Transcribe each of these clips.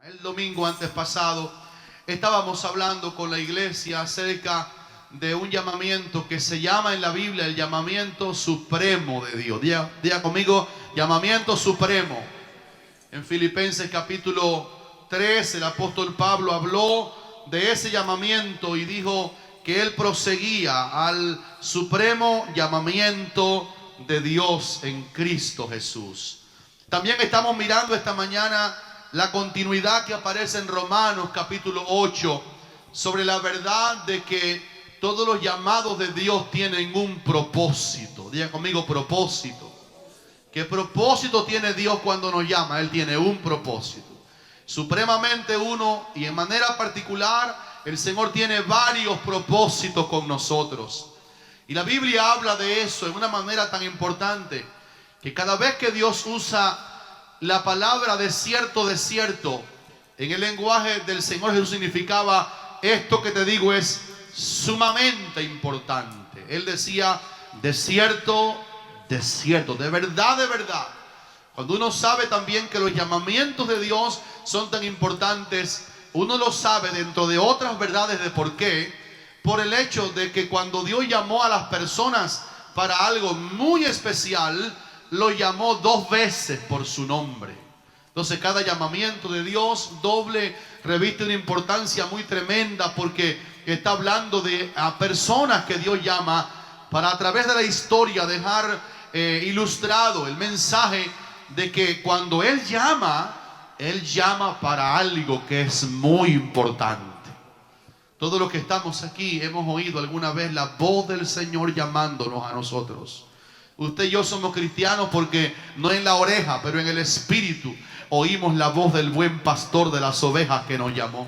El domingo antes pasado estábamos hablando con la iglesia acerca de un llamamiento que se llama en la Biblia el llamamiento supremo de Dios. Diga conmigo, llamamiento supremo. En Filipenses capítulo 3 el apóstol Pablo habló de ese llamamiento y dijo que él proseguía al supremo llamamiento de Dios en Cristo Jesús. También estamos mirando esta mañana la continuidad que aparece en Romanos capítulo 8 sobre la verdad de que todos los llamados de Dios tienen un propósito. Diga conmigo, propósito. ¿Qué propósito tiene Dios cuando nos llama? Él tiene un propósito. Supremamente uno, y en manera particular el Señor tiene varios propósitos con nosotros. Y la Biblia habla de eso en una manera tan importante que cada vez que Dios usa la palabra desierto, desierto, en el lenguaje del Señor Jesús significaba: esto que te digo es sumamente importante. Él decía desierto, desierto, de verdad, de verdad. Cuando uno sabe también que los llamamientos de Dios son tan importantes, uno lo sabe dentro de otras verdades de por qué. Por el hecho de que cuando Dios llamó a las personas para algo muy especial, lo llamó 2 veces por su nombre. Entonces cada llamamiento de Dios doble reviste una importancia muy tremenda, porque está hablando de a personas que Dios llama para, a través de la historia, dejar ilustrado el mensaje de que cuando Él llama para algo que es muy importante. Todos los que estamos aquí hemos oído alguna vez la voz del Señor llamándonos a nosotros. Usted y yo somos cristianos porque no en la oreja, pero en el espíritu oímos la voz del buen pastor de las ovejas que nos llamó.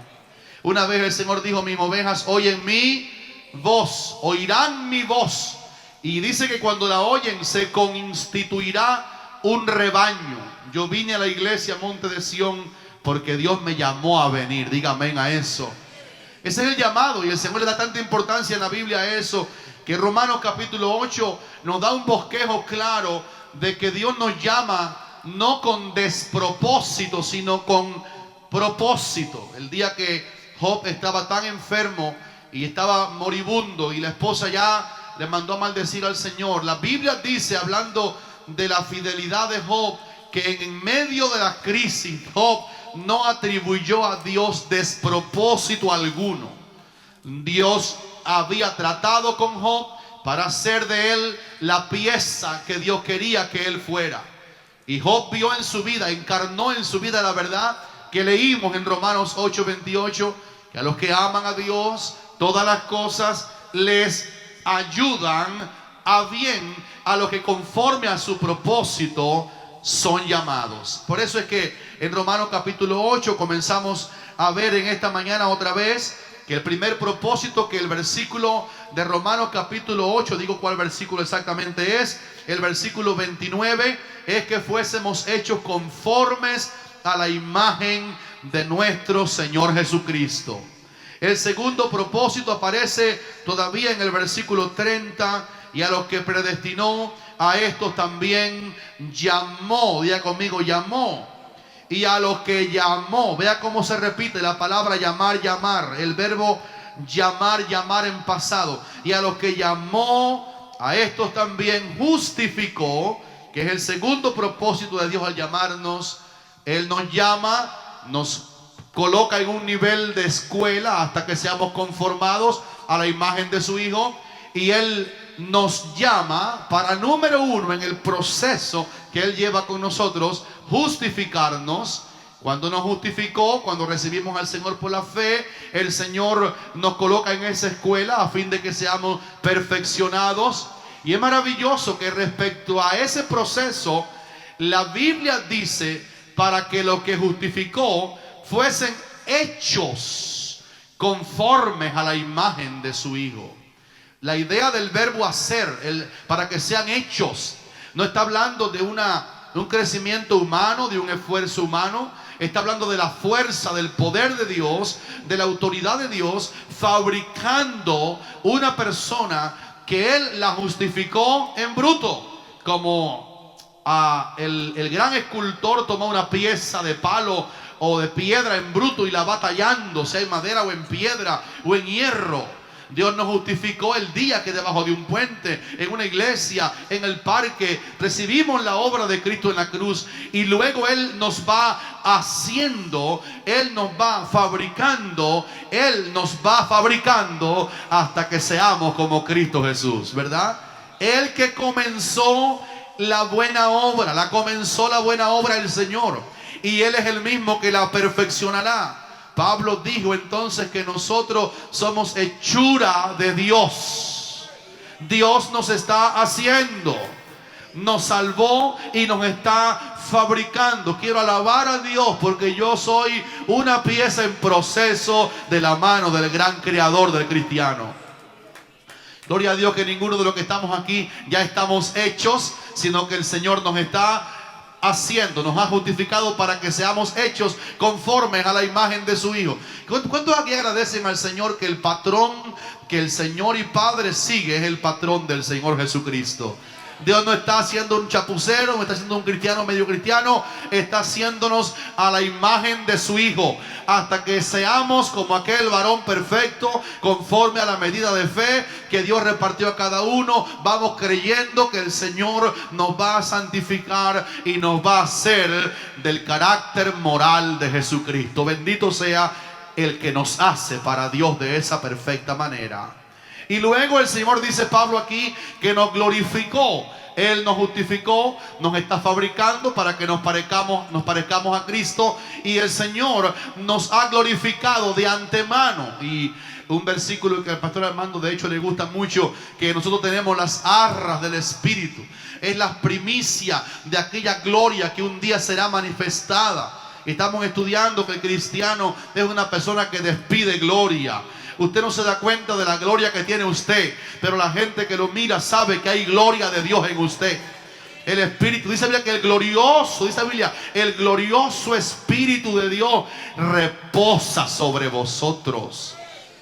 Una vez el Señor dijo: mis ovejas oyen mi voz, oirán mi voz. Y dice que cuando la oyen se constituirá un rebaño. Yo vine a la iglesia Monte de Sión porque Dios me llamó a venir. Diga amén a eso. Ese es el llamado, y el Señor le da tanta importancia en la Biblia a eso, que Romanos capítulo 8 nos da un bosquejo claro de que Dios nos llama no con despropósito, sino con propósito. El día que Job estaba tan enfermo y estaba moribundo y la esposa ya le mandó a maldecir al Señor, la Biblia dice, hablando de la fidelidad de Job, que en medio de la crisis Job no atribuyó a Dios despropósito alguno. Dios había tratado con Job para hacer de él la pieza que Dios quería que él fuera. Y Job vio en su vida, encarnó en su vida la verdad que leímos en Romanos 8:28, que a los que aman a Dios todas las cosas les ayudan a bien, a los que conforme a su propósito son llamados. Por eso es que en Romanos capítulo 8 comenzamos a ver en esta mañana otra vez que el primer propósito, que el versículo de Romanos capítulo 8, digo cuál versículo exactamente es, el versículo 29, es que fuésemos hechos conformes a la imagen de nuestro Señor Jesucristo. El segundo propósito aparece todavía en el versículo 30, y a los que predestinó, a estos también llamó. Diga conmigo, llamó. Y a los que llamó, vea cómo se repite la palabra llamar, llamar, el verbo llamar, llamar en pasado. Y a los que llamó, a estos también justificó, que es el segundo propósito de Dios al llamarnos. Él nos llama, nos coloca en un nivel de escuela hasta que seamos conformados a la imagen de su Hijo. Y Él nos llama para, número uno, en el proceso que Él lleva con nosotros, justificarnos. Cuando nos justificó, cuando recibimos al Señor por la fe, el Señor nos coloca en esa escuela a fin de que seamos perfeccionados. Y es maravilloso que respecto a ese proceso, la Biblia dice para que los que justificó fuesen hechos conformes a la imagen de su Hijo. La idea del verbo hacer, para que sean hechos, no está hablando de un crecimiento humano, de un esfuerzo humano. Está hablando de la fuerza, del poder de Dios, de la autoridad de Dios, fabricando una persona que Él la justificó en bruto. Como el gran escultor toma una pieza de palo o de piedra en bruto y la va tallando, sea en madera o en piedra o en hierro. Dios nos justificó el día que debajo de un puente, en una iglesia, en el parque, recibimos la obra de Cristo en la cruz, y luego Él nos va haciendo, Él nos va fabricando, Él nos va fabricando hasta que seamos como Cristo Jesús, ¿verdad? El que comenzó la buena obra, la comenzó la buena obra el Señor, y Él es el mismo que la perfeccionará. Pablo dijo entonces que nosotros somos hechura de Dios. Dios nos está haciendo, nos salvó y nos está fabricando. Quiero alabar a Dios porque yo soy una pieza en proceso de la mano del gran creador del cristiano. Gloria a Dios que ninguno de los que estamos aquí ya estamos hechos, sino que el Señor nos está haciendo, nos ha justificado para que seamos hechos conformes a la imagen de su Hijo. ¿Cuántos aquí agradecen al Señor que el patrón que el Señor y Padre sigue es el patrón del Señor Jesucristo? Dios no está haciendo un chapucero, no está haciendo un cristiano medio cristiano, está haciéndonos a la imagen de su Hijo, hasta que seamos como aquel varón perfecto, conforme a la medida de fe que Dios repartió a cada uno. Vamos creyendo que el Señor nos va a santificar y nos va a hacer del carácter moral de Jesucristo. Bendito sea el que nos hace para Dios de esa perfecta manera. Y luego el Señor, dice Pablo aquí, que nos glorificó. Él nos justificó, nos está fabricando para que nos parezcamos a Cristo. Y el Señor nos ha glorificado de antemano. Y un versículo que al pastor Armando de hecho le gusta mucho, que nosotros tenemos las arras del Espíritu. Es la primicia de aquella gloria que un día será manifestada. Estamos estudiando que el cristiano es una persona que despide gloria. Usted no se da cuenta de la gloria que tiene usted, pero la gente que lo mira sabe que hay gloria de Dios en usted. El Espíritu, dice la Biblia que el glorioso Espíritu de Dios reposa sobre vosotros.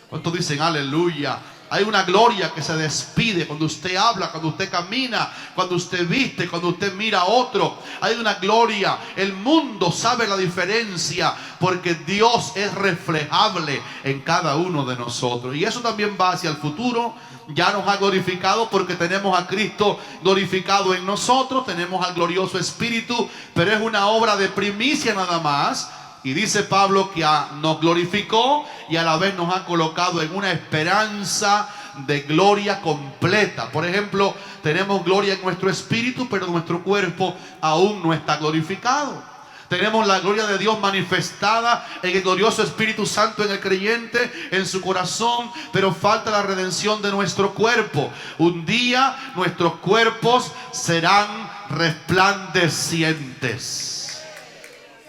¿Cuántos dicen aleluya? Hay una gloria que se despide cuando usted habla, cuando usted camina, cuando usted viste, cuando usted mira a otro. Hay una gloria. El mundo sabe la diferencia porque Dios es reflejable en cada uno de nosotros. Y eso también va hacia el futuro. Ya nos ha glorificado porque tenemos a Cristo glorificado en nosotros. Tenemos al glorioso Espíritu, pero es una obra de primicia nada más. Y dice Pablo que nos glorificó y a la vez nos ha colocado en una esperanza de gloria completa. Por ejemplo, tenemos gloria en nuestro espíritu, pero nuestro cuerpo aún no está glorificado. Tenemos la gloria de Dios manifestada en el glorioso Espíritu Santo en el creyente, en su corazón, pero falta la redención de nuestro cuerpo. Un día nuestros cuerpos serán resplandecientes.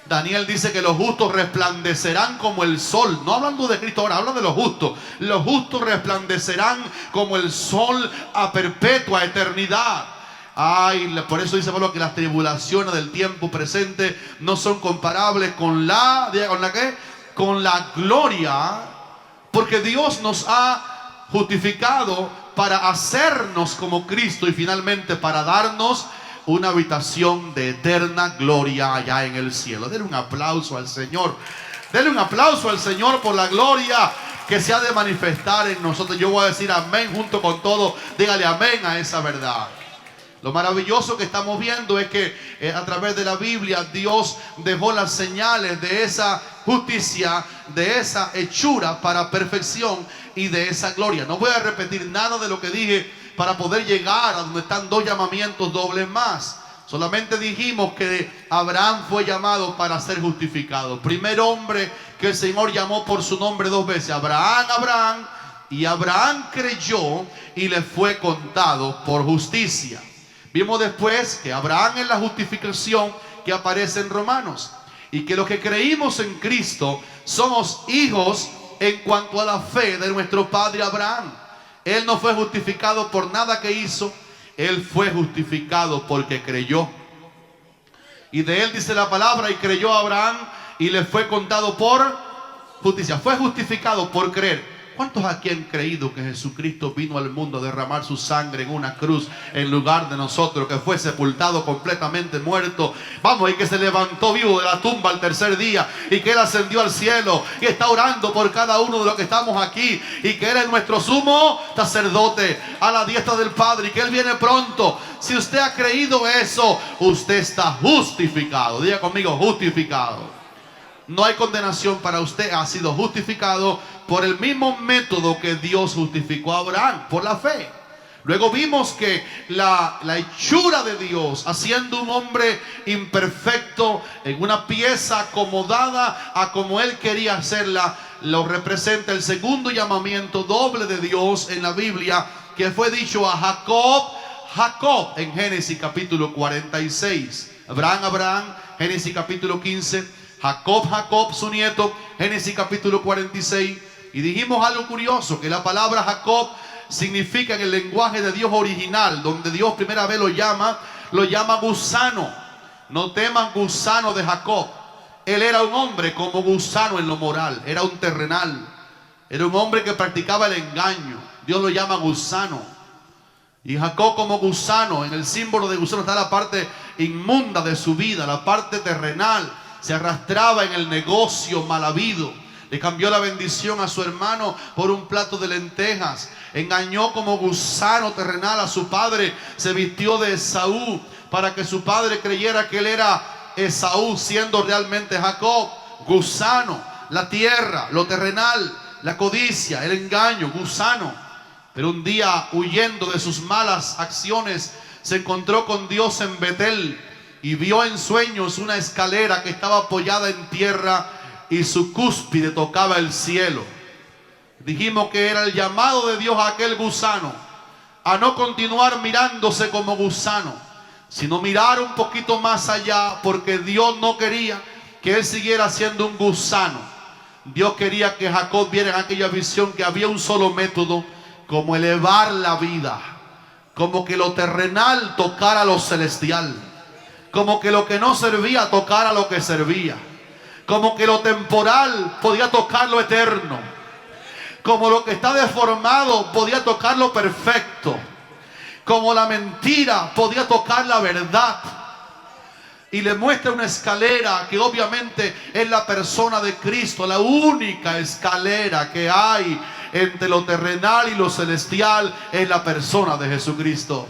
Daniel dice que los justos resplandecerán como el sol. No hablando de Cristo ahora, habla de los justos. Los justos resplandecerán como el sol a perpetua eternidad. Ay, por eso dice Pablo que las tribulaciones del tiempo presente no son comparables con la gloria, porque Dios nos ha justificado para hacernos como Cristo y finalmente para darnos una habitación de eterna gloria allá en el cielo. Denle un aplauso al Señor. Denle un aplauso al Señor por la gloria que se ha de manifestar en nosotros. Yo voy a decir amén junto con todo. Dígale amén a esa verdad. Lo maravilloso que estamos viendo es que a través de la Biblia Dios dejó las señales de esa justicia, de esa hechura para perfección y de esa gloria. No voy a repetir nada de lo que dije para poder llegar a donde están dos llamamientos dobles más. Solamente dijimos que Abraham fue llamado para ser justificado. Primer hombre que el Señor llamó por su nombre dos veces. Abraham, Abraham. Y Abraham creyó y le fue contado por justicia. Vimos después que Abraham es la justificación que aparece en Romanos. Y que los que creímos en Cristo somos hijos en cuanto a la fe de nuestro padre Abraham. Él no fue justificado por nada que hizo. Él fue justificado porque creyó. Y de él dice la palabra, y creyó Abraham y le fue contado por justicia. Fue justificado por creer. ¿Cuántos aquí han creído que Jesucristo vino al mundo a derramar su sangre en una cruz en lugar de nosotros, que fue sepultado completamente muerto? Vamos, y que se levantó vivo de la tumba al tercer día, y que Él ascendió al cielo y está orando por cada uno de los que estamos aquí, y que Él es nuestro sumo sacerdote a la diestra del Padre, y que Él viene pronto. Si usted ha creído eso, usted está justificado. Diga conmigo, justificado. No hay condenación para usted, ha sido justificado por el mismo método que Dios justificó a Abraham, por la fe. Luego vimos que la hechura de Dios, haciendo un hombre imperfecto en una pieza acomodada a como Él quería hacerla, lo representa el segundo llamamiento doble de Dios en la Biblia, que fue dicho a Jacob, Jacob, en Génesis capítulo 46. Abraham, Génesis capítulo 15. Jacob, Jacob, su nieto, Génesis capítulo 46. Y dijimos algo curioso, que la palabra Jacob significa en el lenguaje de Dios original, donde Dios primera vez lo llama gusano. No teman gusano de Jacob. Él era un hombre como gusano en lo moral, era un terrenal, era un hombre que practicaba el engaño. Dios lo llama gusano. Y Jacob como gusano, en el símbolo de gusano está la parte inmunda de su vida, la parte terrenal. Se arrastraba en el negocio mal habido. Le cambió la bendición a su hermano por un plato de lentejas. Engañó como gusano terrenal a su padre. Se vistió de Esaú para que su padre creyera que él era Esaú, siendo realmente Jacob. Gusano, la tierra, lo terrenal, la codicia, el engaño, gusano. Pero un día, huyendo de sus malas acciones, se encontró con Dios en Betel. Y vio en sueños una escalera que estaba apoyada en tierra y su cúspide tocaba el cielo. Dijimos que era el llamado de Dios a aquel gusano a no continuar mirándose como gusano, sino mirar un poquito más allá, porque Dios no quería que él siguiera siendo un gusano. Dios quería que Jacob viera en aquella visión que había un solo método, como elevar la vida, como que lo terrenal tocara lo celestial, como que lo que no servía tocara lo que servía, como que lo temporal podía tocar lo eterno, como lo que está deformado podía tocar lo perfecto, como la mentira podía tocar la verdad. Y le muestra una escalera que obviamente es la persona de Cristo, la única escalera que hay entre lo terrenal y lo celestial es la persona de Jesucristo.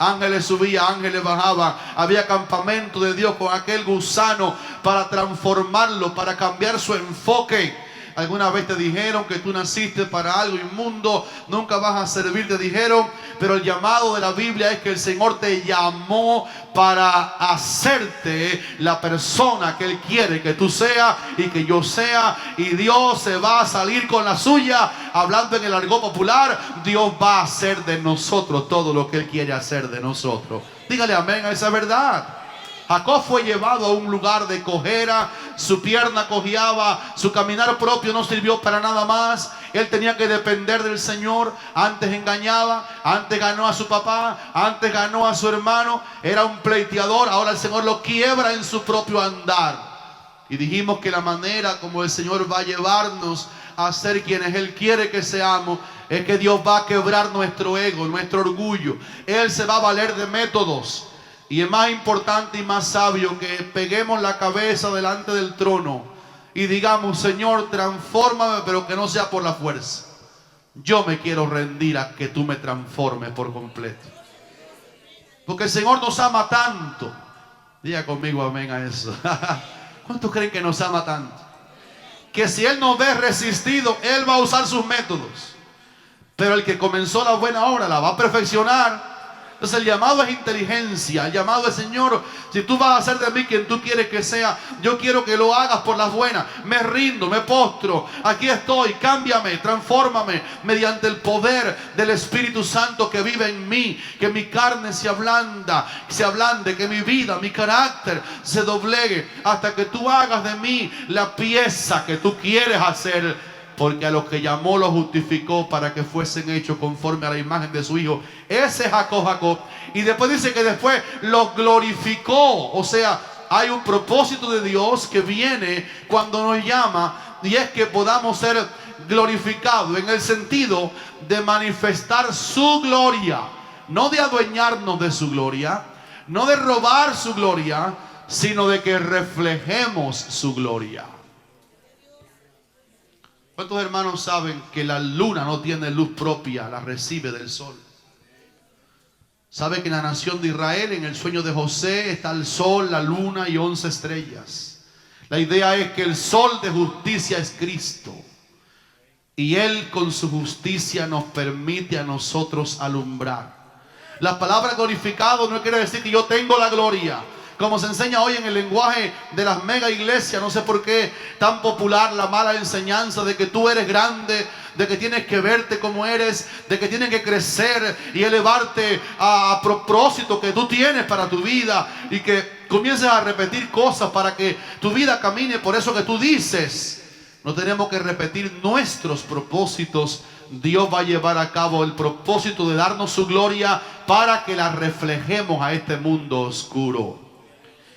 Ángeles subían, ángeles bajaban. Había campamento de Dios con aquel gusano para transformarlo, para cambiar su enfoque. Alguna vez te dijeron que tú naciste para algo inmundo, nunca vas a servir, te dijeron. Pero el llamado de la Biblia es que el Señor te llamó para hacerte la persona que Él quiere que tú seas y que yo sea. Y Dios se va a salir con la suya. Hablando en el argot popular, Dios va a hacer de nosotros todo lo que Él quiere hacer de nosotros. Dígale amén a esa verdad. Jacob fue llevado a un lugar de cojera, su pierna cojeaba, su caminar propio no sirvió para nada más. Él tenía que depender del Señor. Antes engañaba, antes ganó a su papá, antes ganó a su hermano, era un pleiteador. Ahora el Señor lo quiebra en su propio andar. Y dijimos que la manera como el Señor va a llevarnos a ser quienes Él quiere que seamos es que Dios va a quebrar nuestro ego, nuestro orgullo. Él se va a valer de métodos. Y es más importante y más sabio que peguemos la cabeza delante del trono y digamos: Señor, transfórmame, pero que no sea por la fuerza. Yo me quiero rendir a que tú me transformes por completo. Porque el Señor nos ama tanto. Diga conmigo amén a eso. ¿Cuántos creen que nos ama tanto? Que si Él nos ve resistido, Él va a usar sus métodos. Pero el que comenzó la buena obra la va a perfeccionar. Entonces el llamado es inteligencia. El llamado es: Señor, si tú vas a hacer de mí quien tú quieres que sea, yo quiero que lo hagas por las buenas. Me rindo, me postro, aquí estoy, cámbiame, transfórmame mediante el poder del Espíritu Santo que vive en mí. Que mi carne se ablande, que mi vida, mi carácter se doblegue hasta que tú hagas de mí la pieza que tú quieres hacer. Porque a los que llamó los justificó para que fuesen hechos conforme a la imagen de su Hijo. Ese es Jacob. Y después dice que después los glorificó. O sea, hay un propósito de Dios que viene cuando nos llama. Y es que podamos ser glorificado en el sentido de manifestar su gloria, no de adueñarnos de su gloria, no de robar su gloria, sino de que reflejemos su gloria. ¿Cuántos hermanos saben que la luna no tiene luz propia, la recibe del sol? ¿Sabe que en la nación de Israel, en el sueño de José, está el sol, la luna y 11 estrellas? La idea es que el sol de justicia es Cristo. Y Él con su justicia nos permite a nosotros alumbrar. La palabra glorificado no quiere decir que yo tengo la gloria. Como se enseña hoy en el lenguaje de las mega iglesias, no sé por qué tan popular la mala enseñanza de que tú eres grande, de que tienes que verte como eres, de que tienes que crecer y elevarte a propósito que tú tienes para tu vida, y que comiences a repetir cosas para que tu vida camine por eso que tú dices. No tenemos que repetir nuestros propósitos. Dios va a llevar a cabo el propósito de darnos su gloria para que la reflejemos a este mundo oscuro.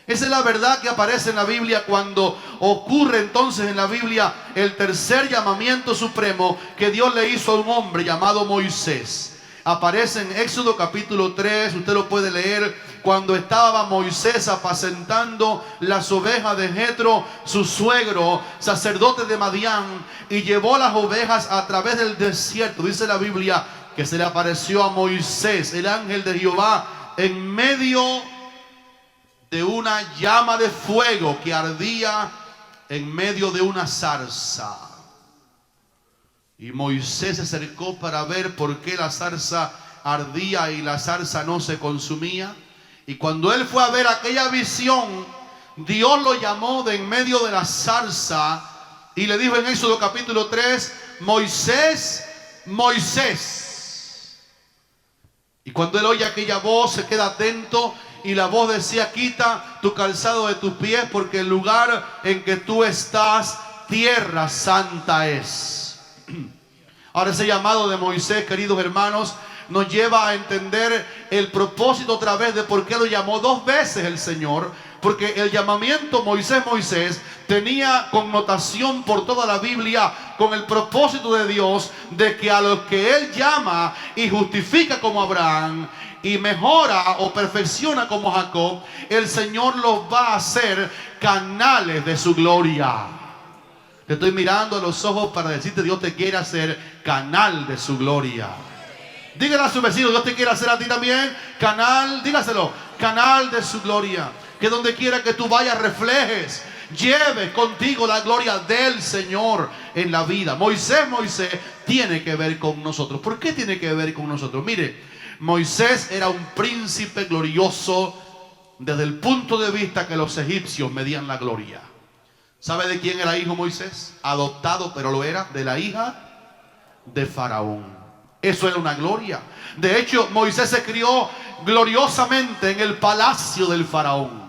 Esa es la verdad que aparece en la Biblia cuando ocurre entonces en la Biblia el tercer llamamiento supremo que Dios le hizo a un hombre llamado Moisés. Aparece en Éxodo capítulo 3, usted lo puede leer, cuando estaba Moisés apacentando las ovejas de Jetro, su suegro, sacerdote de Madián, y llevó las ovejas a través del desierto. Dice la Biblia que se le apareció a Moisés, el ángel de Jehová, en medio de una llama de fuego que ardía en medio de una zarza. Y Moisés se acercó para ver por qué la zarza ardía y la zarza no se consumía. Y cuando él fue a ver aquella visión, Dios lo llamó de en medio de la zarza y le dijo en Éxodo capítulo 3, Moisés, Moisés. Y cuando él oye aquella voz, se queda atento, y la voz decía, quita tu calzado de tus pies, porque el lugar en que tú estás, tierra santa es. Ahora ese llamado de Moisés, queridos hermanos, nos lleva a entender el propósito otra vez de por qué lo llamó dos veces el Señor. Porque el llamamiento Moisés, Moisés tenía connotación por toda la Biblia con el propósito de Dios de que a los que Él llama y justifica como Abraham y mejora o perfecciona como Jacob, el Señor los va a hacer canales de su gloria. Te estoy mirando a los ojos para decirte, Dios te quiere hacer canal de su gloria. Dígale a su vecino, Dios te quiere hacer a ti también canal, dígaselo, canal de su gloria. Que donde quiera que tú vayas reflejes, lleves contigo la gloria del Señor en la vida. Moisés tiene que ver con nosotros. ¿Por qué tiene que ver con nosotros? Mire, Moisés era un príncipe glorioso desde el punto de vista que los egipcios medían la gloria. ¿Sabe de quién era hijo Moisés? Adoptado, pero lo era de la hija de Faraón. Eso era una gloria. De hecho, Moisés se crió gloriosamente en el palacio del Faraón.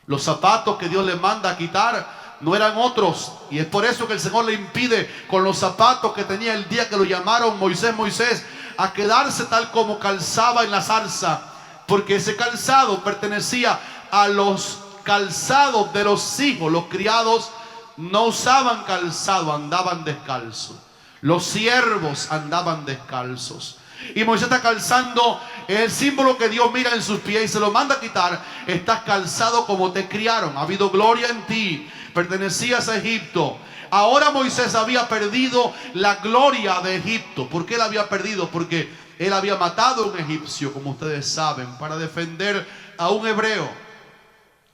Los zapatos que Dios le manda a quitar no eran otros, y es por eso que el Señor le impide con los zapatos que tenía el día que lo llamaron Moisés, Moisés, a quedarse tal como calzaba en la zarza, porque ese calzado pertenecía a los calzados de los hijos. Los criados no usaban calzado, andaban descalzos. Los siervos andaban descalzos. Y Moisés está calzando el símbolo que Dios mira en sus pies y se lo manda a quitar. Estás calzado como te criaron. Ha habido gloria en ti. Pertenecías a Egipto. Ahora Moisés había perdido la gloria de Egipto. ¿Por qué la había perdido? Porque él había matado a un egipcio, como ustedes saben, para defender a un hebreo.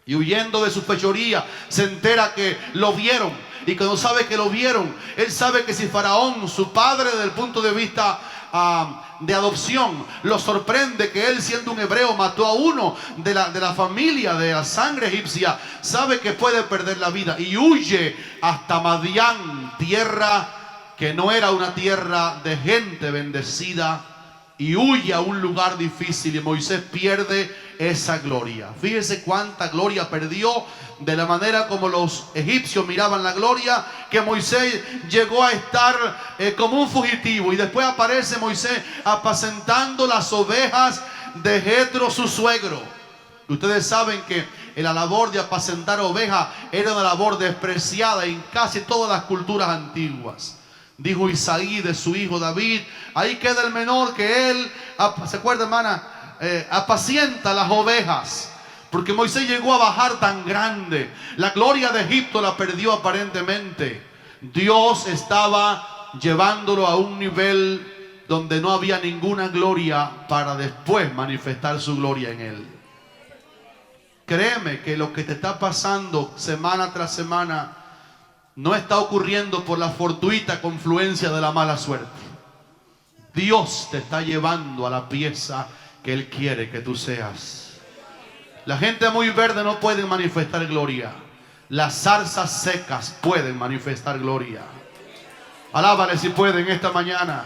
Y huyendo de su fechoría, se entera que lo vieron. Y cuando sabe que lo vieron, él sabe que si Faraón, su padre desde el punto de vista de adopción, lo sorprende que él, siendo un hebreo, mató a uno de la familia, de la sangre egipcia, sabe que puede perder la vida y huye hasta Madián, tierra que no era una tierra de gente bendecida, y huye a un lugar difícil, y Moisés pierde esa gloria. Fíjese cuánta gloria perdió, de la manera como los egipcios miraban la gloria, que Moisés llegó a estar como un fugitivo. Y después aparece Moisés apacentando las ovejas de Jetro, su suegro. Ustedes saben que la labor de apacentar ovejas era una labor despreciada en casi todas las culturas antiguas. Dijo Isaí de su hijo David: ahí queda el menor, que él, ¿se acuerda, hermana? Apacienta las ovejas. Porque Moisés llegó a bajar tan grande. La gloria de Egipto la perdió aparentemente. Dios estaba llevándolo a un nivel donde no había ninguna gloria, para después manifestar su gloria en él. Créeme que lo que te está pasando semana tras semana no está ocurriendo por la fortuita confluencia de la mala suerte. Dios te está llevando a la pieza que Él quiere que tú seas. La gente muy verde no puede manifestar gloria. Las zarzas secas pueden manifestar gloria. Alábale si pueden esta mañana.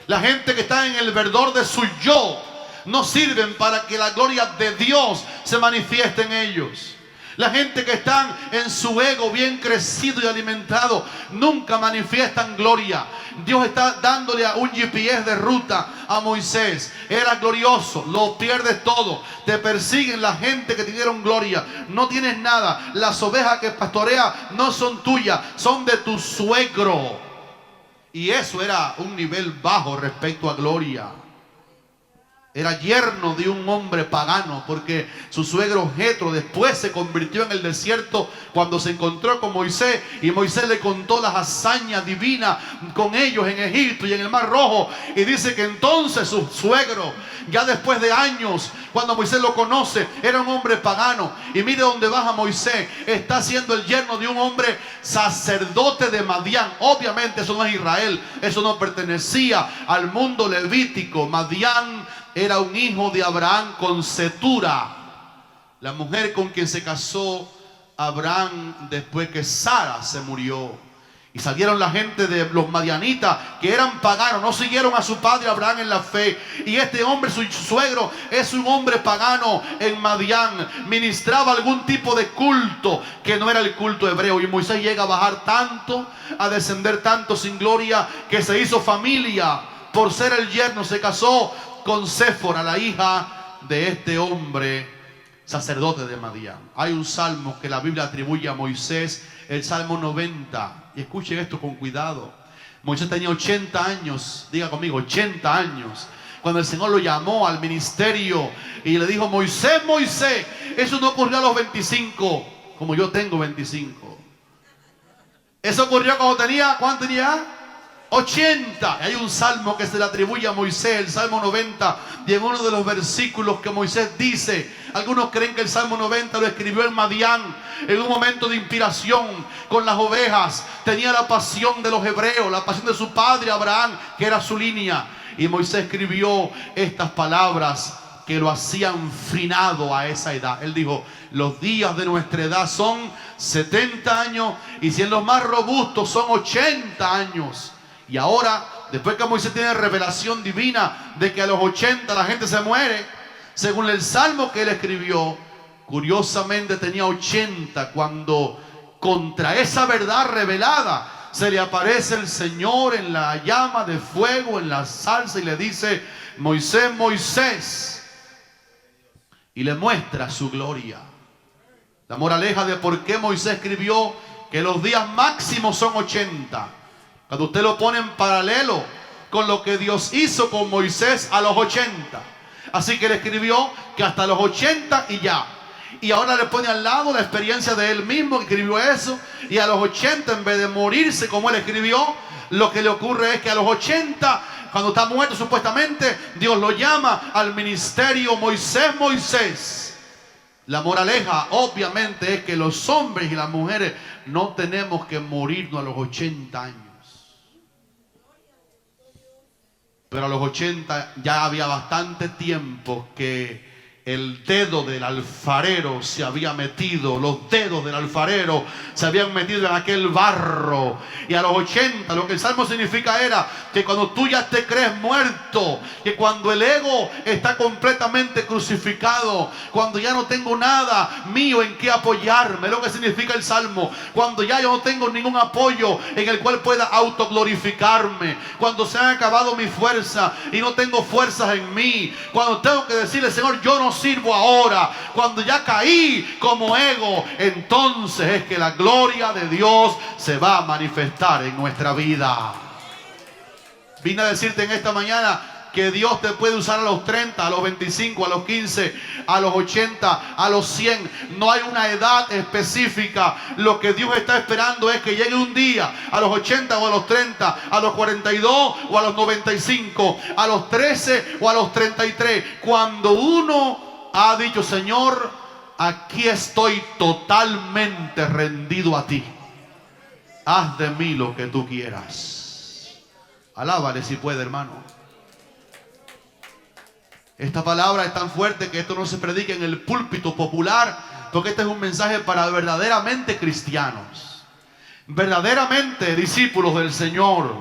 La gente que está en el verdor de su yo no sirven para que la gloria de Dios se manifieste en ellos. La gente que están en su ego bien crecido y alimentado nunca manifiestan gloria. Dios está dándole un GPS de ruta a Moisés. Era glorioso, lo pierdes todo. Te persiguen la gente que te dieron gloria. No tienes nada. Las ovejas que pastoreas no son tuyas, son de tu suegro. Y eso era un nivel bajo respecto a gloria. Era yerno de un hombre pagano, porque su suegro Jetro después se convirtió en el desierto cuando se encontró con Moisés, y Moisés le contó las hazañas divinas con ellos en Egipto y en el Mar Rojo. Y dice que entonces su suegro, ya después de años, cuando Moisés lo conoce, era un hombre pagano. Y mire dónde baja Moisés. Está siendo el yerno de un hombre sacerdote de Madián. Obviamente eso no es Israel, eso no pertenecía al mundo levítico. Madián era un hijo de Abraham con Cetura, la mujer con quien se casó Abraham después que Sara se murió. Y salieron la gente de los madianitas, que eran paganos, no siguieron a su padre Abraham en la fe. Y este hombre, su suegro, es un hombre pagano en Madián. Ministraba algún tipo de culto que no era el culto hebreo. Y Moisés llega a bajar tanto, a descender tanto sin gloria, que se hizo familia. Por ser el yerno, se casó con Séfora, la hija de este hombre sacerdote de Madián. Hay un salmo que la Biblia atribuye a Moisés, el Salmo 90. Y escuchen esto con cuidado. Moisés tenía 80 años, diga conmigo, 80 años, cuando el Señor lo llamó al ministerio y le dijo: Moisés, Moisés. Eso no ocurrió a los 25, como yo tengo 25. Eso ocurrió cuando tenía, ¿cuánto tenía? 80. Hay un salmo que se le atribuye a Moisés, el Salmo 90, y en uno de los versículos que Moisés dice, algunos creen que el Salmo 90 lo escribió en Madián, en un momento de inspiración con las ovejas. Tenía la pasión de los hebreos, la pasión de su padre Abraham, que era su línea. Y Moisés escribió estas palabras que lo hacían finado a esa edad. Él dijo: los días de nuestra edad son 70 años, y si en los más robustos son 80 años. Y ahora, después que Moisés tiene revelación divina de que a los 80 la gente se muere, según el salmo que él escribió, curiosamente tenía 80 cuando contra esa verdad revelada se le aparece el Señor en la llama de fuego, en la salsa, y le dice: Moisés, Moisés, y le muestra su gloria. La moraleja de por qué Moisés escribió que los días máximos son 80. Cuando usted lo pone en paralelo con lo que Dios hizo con Moisés a los 80. Así que él escribió que hasta los 80 y ya. Y ahora le pone al lado la experiencia de él mismo, que escribió eso. Y a los 80, en vez de morirse como él escribió, lo que le ocurre es que a los 80, cuando está muerto supuestamente, Dios lo llama al ministerio: Moisés, Moisés. La moraleja obviamente es que los hombres y las mujeres no tenemos que morirnos a los 80 años. Pero a los 80 ya había bastante tiempo que el dedo del alfarero se había metido, los dedos del alfarero se habían metido en aquel barro. Y a los 80, lo que el salmo significa era que cuando tú ya te crees muerto, que cuando el ego está completamente crucificado, cuando ya no tengo nada mío en qué apoyarme, es lo que significa el salmo. Cuando ya yo no tengo ningún apoyo en el cual pueda autoglorificarme, cuando se han acabado mi fuerza y no tengo fuerzas en mí, cuando tengo que decirle: Señor, yo no sirvo ahora, cuando ya caí como ego, entonces es que la gloria de Dios se va a manifestar en nuestra vida. Vine a decirte en esta mañana que Dios te puede usar a los 30, a los 25, a los 15, a los 80, a los 100. No hay una edad específica. Lo que Dios está esperando es que llegue un día a los 80 o a los 30, a los 42 o a los 95, a los 13 o a los 33. Cuando uno ha dicho: Señor, aquí estoy totalmente rendido a ti. Haz de mí lo que tú quieras. Alábale si puede, hermano. Esta palabra es tan fuerte que esto no se predica en el púlpito popular, porque este es un mensaje para verdaderamente cristianos, verdaderamente discípulos del Señor.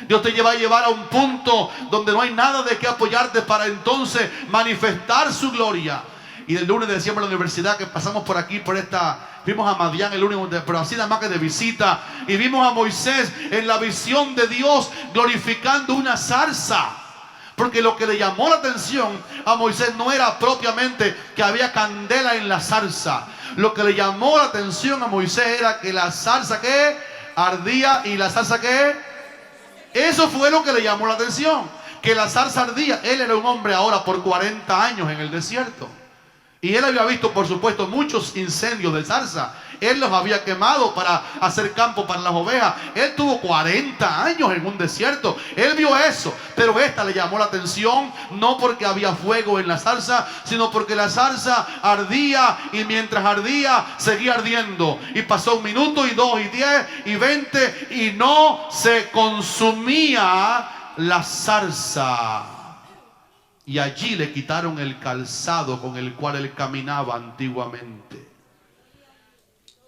Dios te va a llevar a un punto donde no hay nada de qué apoyarte para entonces manifestar su gloria. Y el lunes de diciembre en la universidad, que pasamos por aquí, vimos a Madián el lunes, pero así nada más que de visita, y vimos a Moisés en la visión de Dios glorificando una zarza. Porque lo que le llamó la atención a Moisés no era propiamente que había candela en la zarza. Lo que le llamó la atención a Moisés era que la zarza que ardía y la zarza que... Eso fue lo que le llamó la atención, que la zarza ardía. Él era un hombre ahora por 40 años en el desierto. Y él había visto, por supuesto, muchos incendios de zarza. Él los había quemado para hacer campo para las ovejas. Él tuvo 40 años en un desierto. Él vio eso. Pero esta le llamó la atención, no porque había fuego en la zarza, sino porque la zarza ardía, y mientras ardía, seguía ardiendo. Y pasó 1 minuto, y 2, y 10, y 20, y no se consumía la zarza. Y allí le quitaron el calzado con el cual él caminaba antiguamente.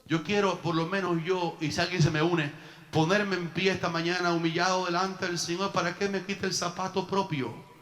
Yo quiero, por lo menos yo, y si alguien se me une, ponerme en pie esta mañana humillado delante del Señor para que me quite el zapato propio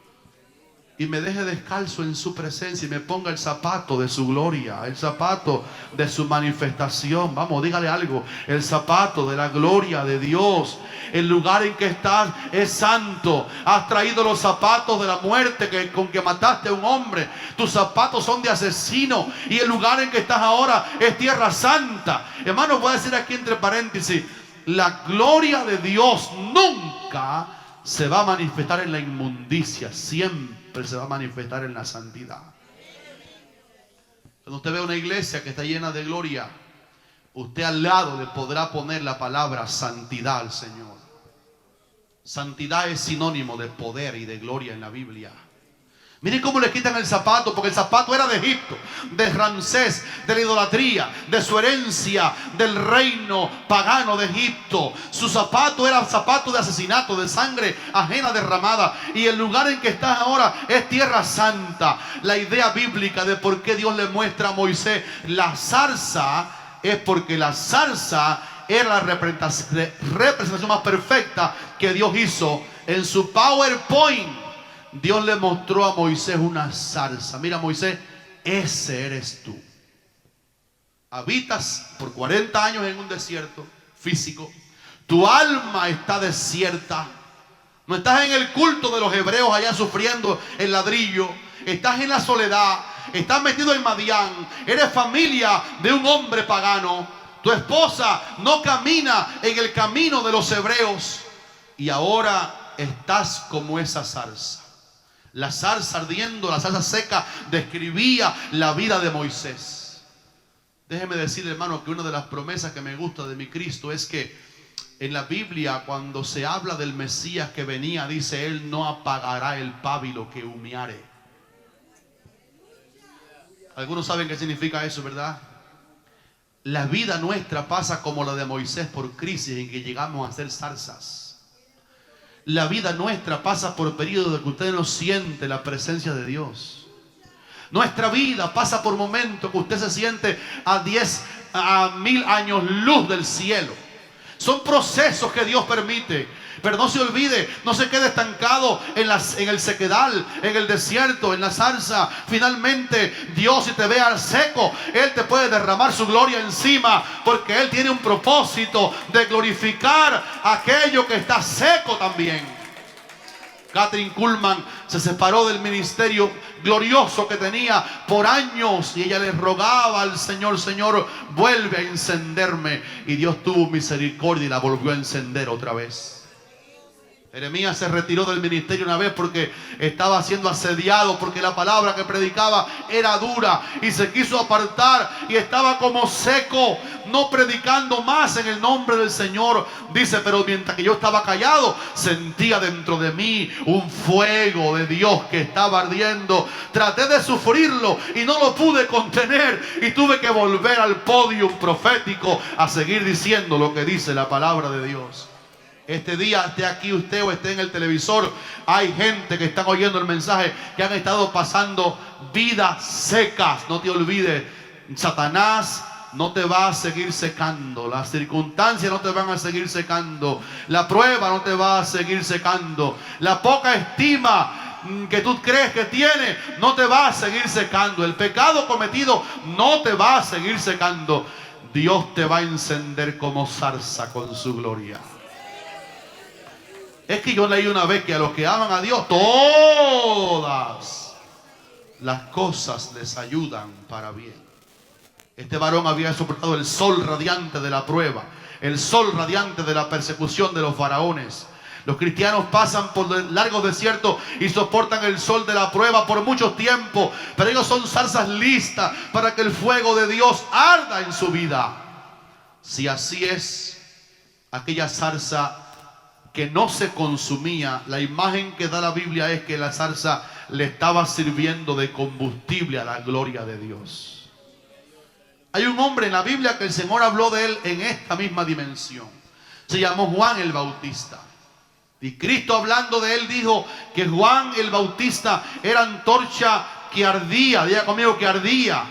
y me deje descalzo en su presencia y me ponga el zapato de su gloria, el zapato de su manifestación. Vamos, dígale algo: el zapato de la gloria de Dios. El lugar en que estás es santo. Has traído los zapatos de la muerte con que mataste a un hombre. Tus zapatos son de asesino. Y el lugar en que estás ahora es tierra santa. Hermano, voy a decir aquí entre paréntesis: la gloria de Dios nunca se va a manifestar en la inmundicia. Siempre se va a manifestar en la santidad. Cuando usted ve una iglesia que está llena de gloria, usted al lado le podrá poner la palabra santidad al Señor. Santidad es sinónimo de poder y de gloria en la Biblia. Miren cómo le quitan el zapato, porque el zapato era de Egipto, de Ramsés, de la idolatría, de su herencia, del reino pagano de Egipto. Su zapato era zapato de asesinato, de sangre ajena derramada. Y el lugar en que estás ahora es tierra santa. La idea bíblica de por qué Dios le muestra a Moisés la zarza es porque la zarza era la representación más perfecta que Dios hizo. En su PowerPoint, Dios le mostró a Moisés una zarza. Mira, Moisés, ese eres tú. Habitas por 40 años en un desierto físico. Tu alma está desierta. No estás en el culto de los hebreos allá sufriendo el ladrillo. Estás en la soledad. Estás metido en Madián. Eres familia de un hombre pagano. Tu esposa no camina en el camino de los hebreos. Y ahora estás como esa zarza. La zarza ardiendo, la zarza seca, describía la vida de Moisés. Déjeme decirle, hermano, que una de las promesas que me gusta de mi Cristo es que en la Biblia, cuando se habla del Mesías que venía, dice: Él no apagará el pábilo que humeare. Algunos saben qué significa eso, ¿verdad? La vida nuestra pasa como la de Moisés por crisis en que llegamos a ser zarzas. La vida nuestra pasa por periodos de que usted no siente la presencia de Dios. Nuestra vida pasa por momentos que usted se siente a 10.000 años luz del cielo. Son procesos que Dios permite. Pero no se olvide, no se quede estancado en el sequedal, en el desierto, en la zarza. Finalmente, Dios, si te ve al seco, Él te puede derramar su gloria encima, porque Él tiene un propósito de glorificar aquello que está seco también. Kathryn Kuhlman se separó del ministerio glorioso que tenía por años y ella le rogaba al Señor: Señor, vuelve a encenderme. Y Dios tuvo misericordia y la volvió a encender otra vez. Jeremías se retiró del ministerio una vez porque estaba siendo asediado, porque la palabra que predicaba era dura, y se quiso apartar y estaba como seco, no predicando más en el nombre del Señor. Dice, pero mientras que yo estaba callado, sentía dentro de mí un fuego de Dios que estaba ardiendo. Traté de sufrirlo y no lo pude contener, y tuve que volver al podio profético a seguir diciendo lo que dice la palabra de Dios. Este día, esté aquí usted o esté en el televisor, hay gente que están oyendo el mensaje que han estado pasando vidas secas. No te olvides, Satanás no te va a seguir secando, las circunstancias no te van a seguir secando, la prueba no te va a seguir secando, la poca estima que tú crees que tienes no te va a seguir secando, el pecado cometido no te va a seguir secando. Dios te va a encender como zarza con su gloria. Es que yo leí una vez que a los que aman a Dios, todas las cosas les ayudan para bien. Este varón había soportado el sol radiante de la prueba, el sol radiante de la persecución de los faraones. Los cristianos pasan por largos desiertos y soportan el sol de la prueba por mucho tiempo, pero ellos son zarzas listas para que el fuego de Dios arda en su vida. Si así es, aquella zarza que no se consumía, la imagen que da la Biblia es que la zarza le estaba sirviendo de combustible a la gloria de Dios. Hay un hombre en la Biblia que el Señor habló de él en esta misma dimensión. Se llamó Juan el Bautista. Y Cristo, hablando de él, dijo que Juan el Bautista era antorcha que ardía, diga conmigo, que ardía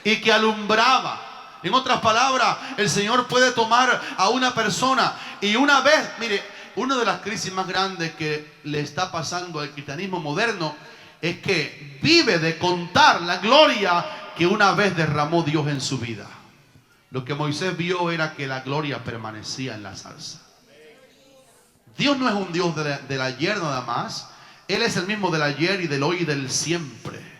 y que alumbraba. En otras palabras, el Señor puede tomar a una persona y una vez, mire, una de las crisis más grandes que le está pasando al cristianismo moderno es que vive de contar la gloria que una vez derramó Dios en su vida. Lo que Moisés vio era que la gloria permanecía en la zarza. Dios no es un Dios del ayer nada más. Él es el mismo del ayer y del hoy y del siempre.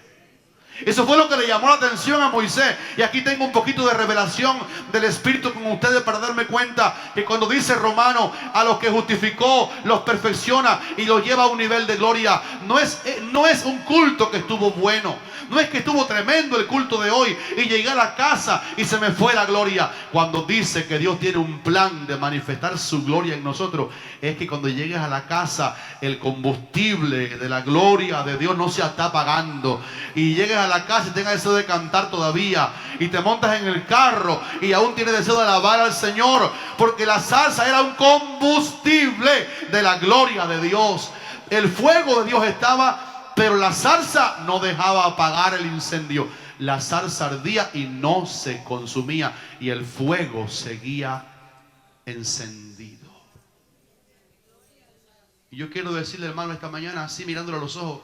Eso fue lo que le llamó la atención a Moisés. Y aquí tengo un poquito de revelación del Espíritu con ustedes para darme cuenta que cuando dice Romano, a los que justificó, los perfecciona y los lleva a un nivel de gloria. No es un culto que estuvo bueno. No es que estuvo tremendo el culto de hoy y llegué a la casa y se me fue la gloria. Cuando dice que Dios tiene un plan de manifestar su gloria en nosotros, es que cuando llegues a la casa, el combustible de la gloria de Dios no se está apagando. Y llegues a la casa y tengas deseo de cantar todavía, y te montas en el carro y aún tienes deseo de alabar al Señor, porque la zarza era un combustible de la gloria de Dios. El fuego de Dios estaba, pero la zarza no dejaba apagar el incendio. La zarza ardía y no se consumía, y el fuego seguía encendido. Y yo quiero decirle, hermano, esta mañana, así mirándolo a los ojos,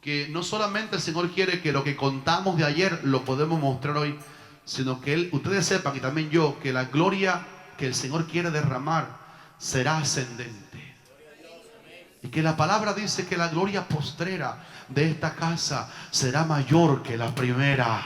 que no solamente el Señor quiere que lo que contamos de ayer lo podemos mostrar hoy, sino que ustedes sepan, y también yo, que la gloria que el Señor quiere derramar será ascendente. Y que la palabra dice que la gloria postrera de esta casa será mayor que la primera.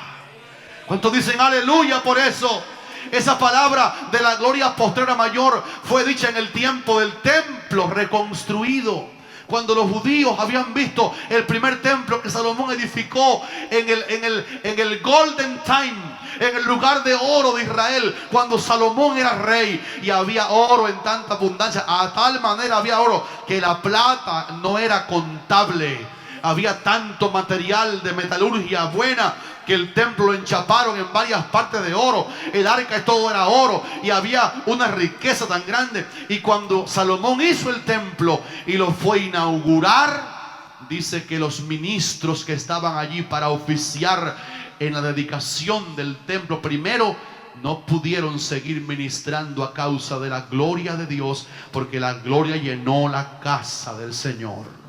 ¿Cuántos dicen aleluya por eso? Esa palabra de la gloria postrera mayor fue dicha en el tiempo del templo reconstruido. Cuando los judíos habían visto el primer templo que Salomón edificó en el Golden Time, en el lugar de oro de Israel, cuando Salomón era rey y había oro en tanta abundancia, a tal manera había oro que la plata no era contable. Había tanto material de metalurgia buena que el templo lo enchaparon en varias partes de oro. El arca todo era oro y había una riqueza tan grande. Y cuando Salomón hizo el templo y lo fue a inaugurar, dice que los ministros que estaban allí para oficiar en la dedicación del templo primero no pudieron seguir ministrando a causa de la gloria de Dios, porque la gloria llenó la casa del Señor.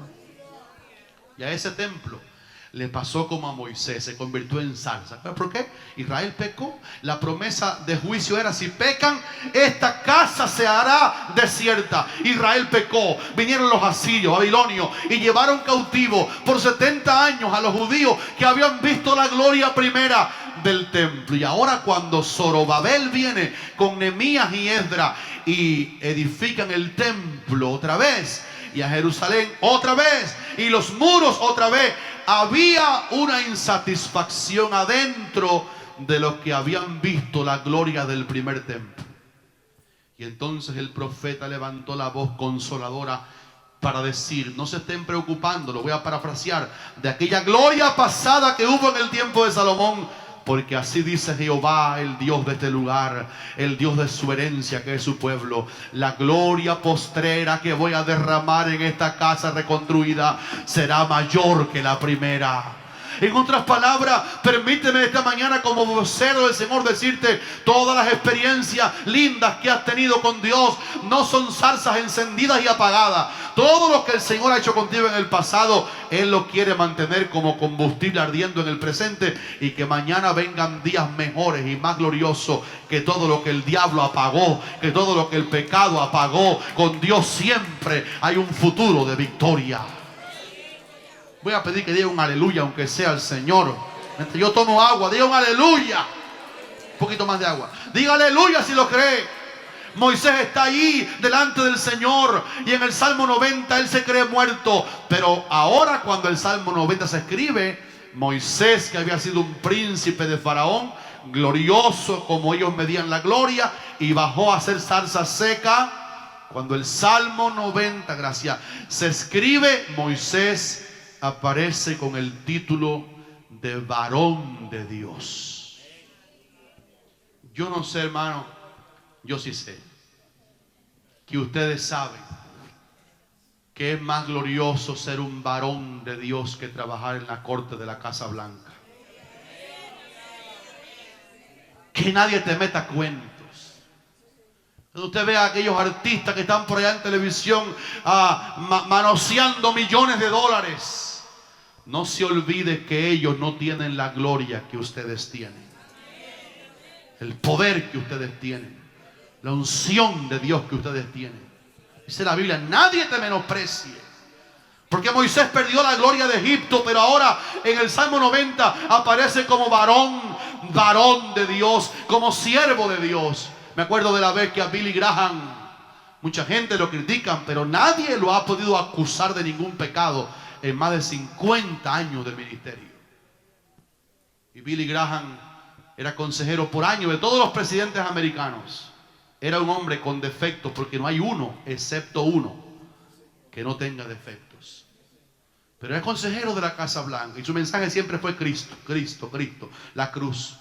Y a ese templo le pasó como a Moisés, se convirtió en zarza. ¿Por qué? Israel pecó. La promesa de juicio era: si pecan, esta casa se hará desierta. Israel pecó. Vinieron los asirios, babilonios, y llevaron cautivo por 70 años a los judíos que habían visto la gloria primera del templo. Y ahora, cuando Zorobabel viene con Nehemías y Esdras y edifican el templo otra vez, y a Jerusalén otra vez, y los muros otra vez. Había una insatisfacción adentro de los que habían visto la gloria del primer templo. Y entonces el profeta levantó la voz consoladora para decir: no se estén preocupando, lo voy a parafrasear, de aquella gloria pasada que hubo en el tiempo de Salomón, porque así dice Jehová, el Dios de este lugar, el Dios de su herencia, que es su pueblo: la gloria postrera que voy a derramar en esta casa reconstruida será mayor que la primera. En otras palabras, permíteme esta mañana como vocero del Señor decirte: todas las experiencias lindas que has tenido con Dios no son zarzas encendidas y apagadas. Todo lo que el Señor ha hecho contigo en el pasado, Él lo quiere mantener como combustible ardiendo en el presente, y que mañana vengan días mejores y más gloriosos que todo lo que el diablo apagó, que todo lo que el pecado apagó. Con Dios siempre hay un futuro de victoria. Voy a pedir que diga un aleluya, aunque sea el Señor. Mientras yo tomo agua, diga un aleluya. Un poquito más de agua. Diga aleluya si lo cree. Moisés está allí delante del Señor, y en el Salmo 90 él se cree muerto. Pero ahora, cuando el Salmo 90 se escribe, Moisés, que había sido un príncipe de Faraón, glorioso como ellos medían la gloria, y bajó a hacer zarza seca. Cuando el Salmo 90, gracias, se escribe, Moisés aparece con el título de varón de Dios. Yo no sé, hermano, yo sí sé que ustedes saben que es más glorioso ser un varón de Dios que trabajar en la corte de la Casa Blanca. Que nadie te meta cuentos. Cuando usted ve a aquellos artistas que están por allá en televisión manoseando millones de dólares, no se olvide que ellos no tienen la gloria que ustedes tienen, el poder que ustedes tienen, la unción de Dios que ustedes tienen. Dice la Biblia: nadie te menosprecie. Porque Moisés perdió la gloria de Egipto, pero ahora en el Salmo 90 aparece como varón de Dios, como siervo de Dios. Me acuerdo de la vez que a Billy Graham, mucha gente lo critican, pero nadie lo ha podido acusar de ningún pecado en más de 50 años de ministerio. Y Billy Graham era consejero por años de todos los presidentes americanos. Era un hombre con defectos, porque no hay uno, excepto uno, que no tenga defectos. Pero era consejero de la Casa Blanca, y su mensaje siempre fue Cristo, Cristo, Cristo, la cruz.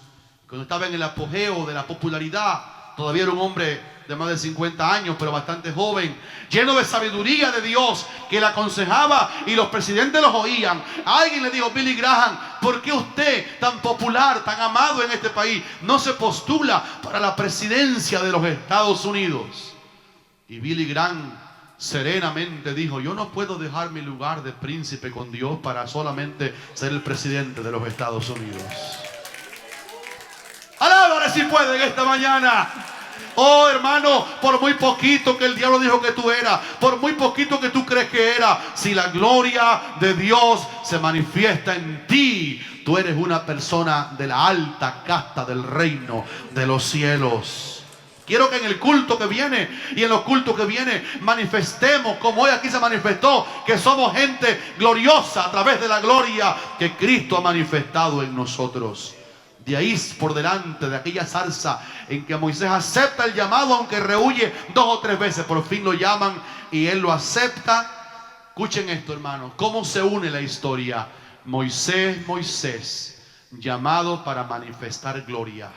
Cuando estaba en el apogeo de la popularidad, todavía era un hombre de más de 50 años, pero bastante joven, lleno de sabiduría de Dios, que le aconsejaba y los presidentes los oían. Alguien le dijo: Billy Graham, ¿por qué usted, tan popular, tan amado en este país, no se postula para la presidencia de los Estados Unidos? Y Billy Graham serenamente dijo: yo no puedo dejar mi lugar de príncipe con Dios para solamente ser el presidente de los Estados Unidos. Alábale si puede en esta mañana. Oh, hermano, por muy poquito que el diablo dijo que tú eras, por muy poquito que tú crees que eras, si la gloria de Dios se manifiesta en ti, tú eres una persona de la alta casta del reino de los cielos. Quiero que en el culto que viene y en los cultos que viene manifestemos, como hoy aquí se manifestó, que somos gente gloriosa a través de la gloria que Cristo ha manifestado en nosotros. De ahí por delante, de aquella zarza en que Moisés acepta el llamado, aunque rehuye 2 o 3 veces, por fin lo llaman y él lo acepta. Escuchen esto, hermanos, cómo se une la historia. Moisés, llamado para manifestar gloria.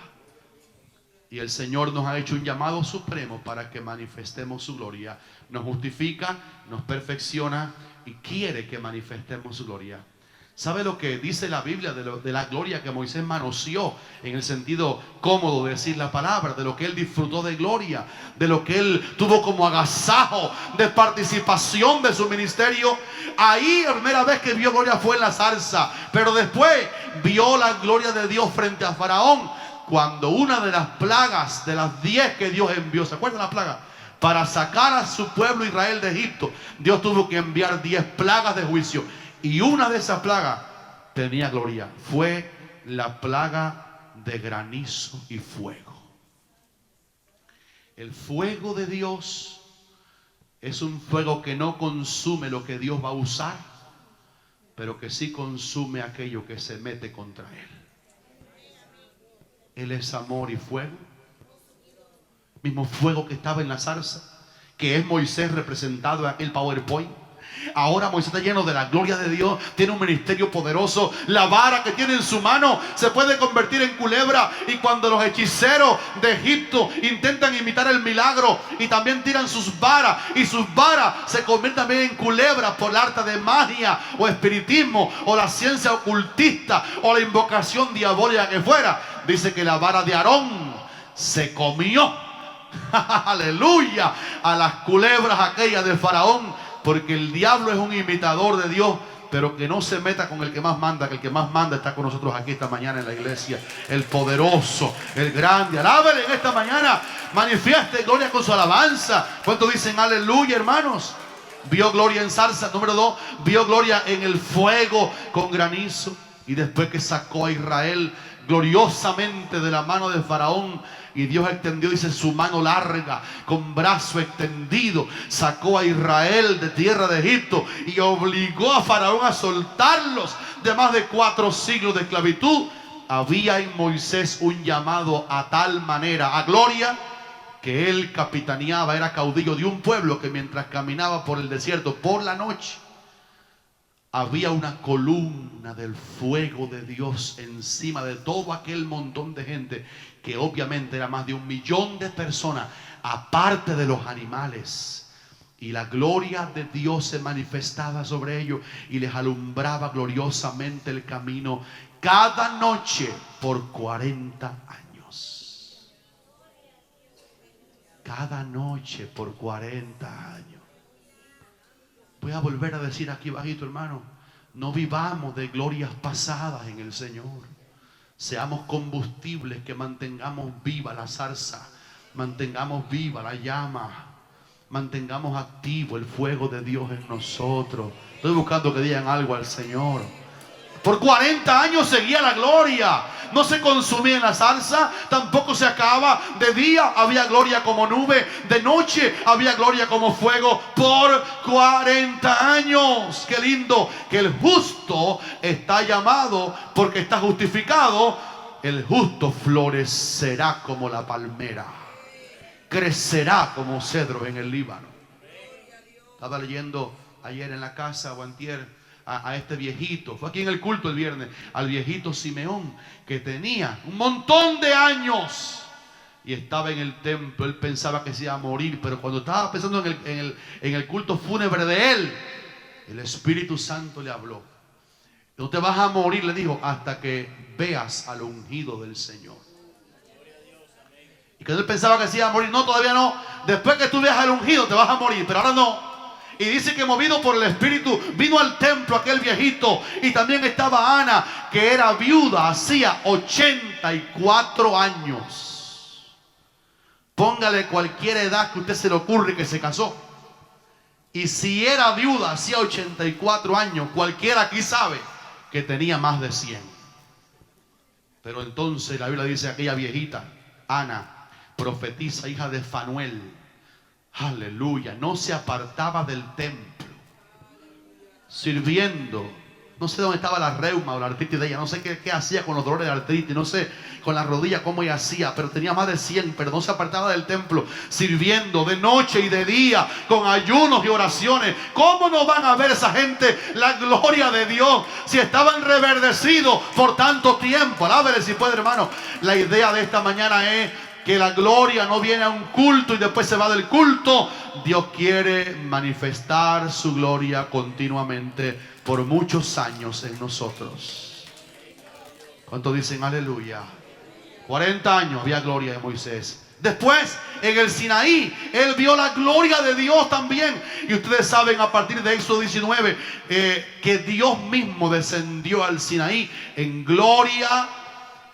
Y el Señor nos ha hecho un llamado supremo para que manifestemos su gloria. Nos justifica, nos perfecciona y quiere que manifestemos su gloria. ¿Sabe lo que dice la Biblia de la gloria que Moisés manoseó? En el sentido cómodo de decir la palabra, de lo que él disfrutó de gloria, de lo que él tuvo como agasajo de participación de su ministerio. Ahí la primera vez que vio gloria fue en la zarza, pero después vio la gloria de Dios frente a Faraón, cuando una de las plagas, de las 10 que Dios envió, ¿se acuerdan la plaga? Para sacar a su pueblo Israel de Egipto, Dios tuvo que enviar 10 plagas de juicio. Y una de esas plagas tenía gloria. Fue la plaga de granizo y fuego. El fuego de Dios Es un fuego que no consume lo que Dios va a usar, pero que sí consume aquello que se mete contra Él. Él es amor y fuego. Mismo fuego que estaba en la zarza, que es Moisés representado en aquel PowerPoint. Ahora Moisés está lleno de la gloria de Dios, tiene un ministerio poderoso. La vara que tiene en su mano se puede convertir en culebra. Y cuando los hechiceros de Egipto intentan imitar el milagro y también tiran sus varas, y sus varas se convierten también en culebras por el arte de magia o espiritismo o la ciencia ocultista o la invocación diabólica que fuera, dice que la vara de Aarón se comió, aleluya, a las culebras aquellas del faraón. Porque el diablo es un imitador de Dios, pero que no se meta con el que más manda, que el que más manda está con nosotros aquí esta mañana en la iglesia. El poderoso, el grande. Alábele en esta mañana. Manifieste gloria con su alabanza. ¿Cuántos dicen aleluya, hermanos? Vio gloria en zarza. Número 2, vio gloria en el fuego con granizo. Y después que sacó a Israel gloriosamente de la mano del faraón, y Dios extendió, dice, su mano larga, con brazo extendido, sacó a Israel de tierra de Egipto y obligó a Faraón a soltarlos de más de 4 siglos de esclavitud. Había en Moisés un llamado a tal manera a gloria, que él capitaneaba, era caudillo de un pueblo que mientras caminaba por el desierto por la noche, había una columna del fuego de Dios encima de todo aquel montón de gente, que obviamente era más de 1 millón de personas, aparte de los animales. Y la gloria de Dios se manifestaba sobre ellos y les alumbraba gloriosamente el camino cada noche por 40 años. Cada noche por 40 años. Voy a volver a decir aquí bajito, hermano, no vivamos de glorias pasadas en el Señor. Seamos combustibles que mantengamos viva la zarza, mantengamos viva la llama, mantengamos activo el fuego de Dios en nosotros. Estoy buscando que digan algo al Señor. Por 40 años seguía la gloria. No se consumía en la zarza, tampoco se acaba. De día había gloria como nube, de noche había gloria como fuego. Por 40 años. Qué lindo que el justo está llamado, porque está justificado. El justo florecerá como la palmera, crecerá como cedro en el Líbano. Estaba leyendo ayer en la casa o antier a este viejito, fue aquí en el culto el viernes, al viejito Simeón, que tenía un montón de años y estaba en el templo. Él pensaba que se iba a morir, pero cuando estaba pensando en el culto fúnebre de él, el Espíritu Santo le habló. No te vas a morir, le dijo, hasta que veas al ungido del Señor. Y cuando él pensaba que se iba a morir, no, todavía no. Después que tú veas al ungido te vas a morir, pero ahora no. Y dice que movido por el Espíritu vino al templo aquel viejito. Y también estaba Ana, que era viuda, hacía 84 años. Póngale cualquier edad que a usted se le ocurre que se casó. Y si era viuda, hacía 84 años, cualquiera aquí sabe que tenía más de 100. Pero entonces la Biblia dice, aquella viejita, Ana, profetisa, hija de Fanuel, aleluya, no se apartaba del templo, sirviendo. No sé dónde estaba la reuma o la artritis de ella, no sé qué hacía con los dolores de artritis, no sé con la rodilla cómo ella hacía, pero tenía más de 100, pero no se apartaba del templo, sirviendo de noche y de día, con ayunos y oraciones. ¿Cómo no van a ver esa gente la gloria de Dios si estaban reverdecidos por tanto tiempo? Alábele si puede, hermano. La idea de esta mañana es que la gloria no viene a un culto y después se va del culto. Dios quiere manifestar su gloria continuamente por muchos años en nosotros. ¿Cuántos dicen aleluya? 40 años había gloria de Moisés. Después, en el Sinaí, él vio la gloria de Dios también. Y ustedes saben a partir de Éxodo 19 que Dios mismo descendió al Sinaí en gloria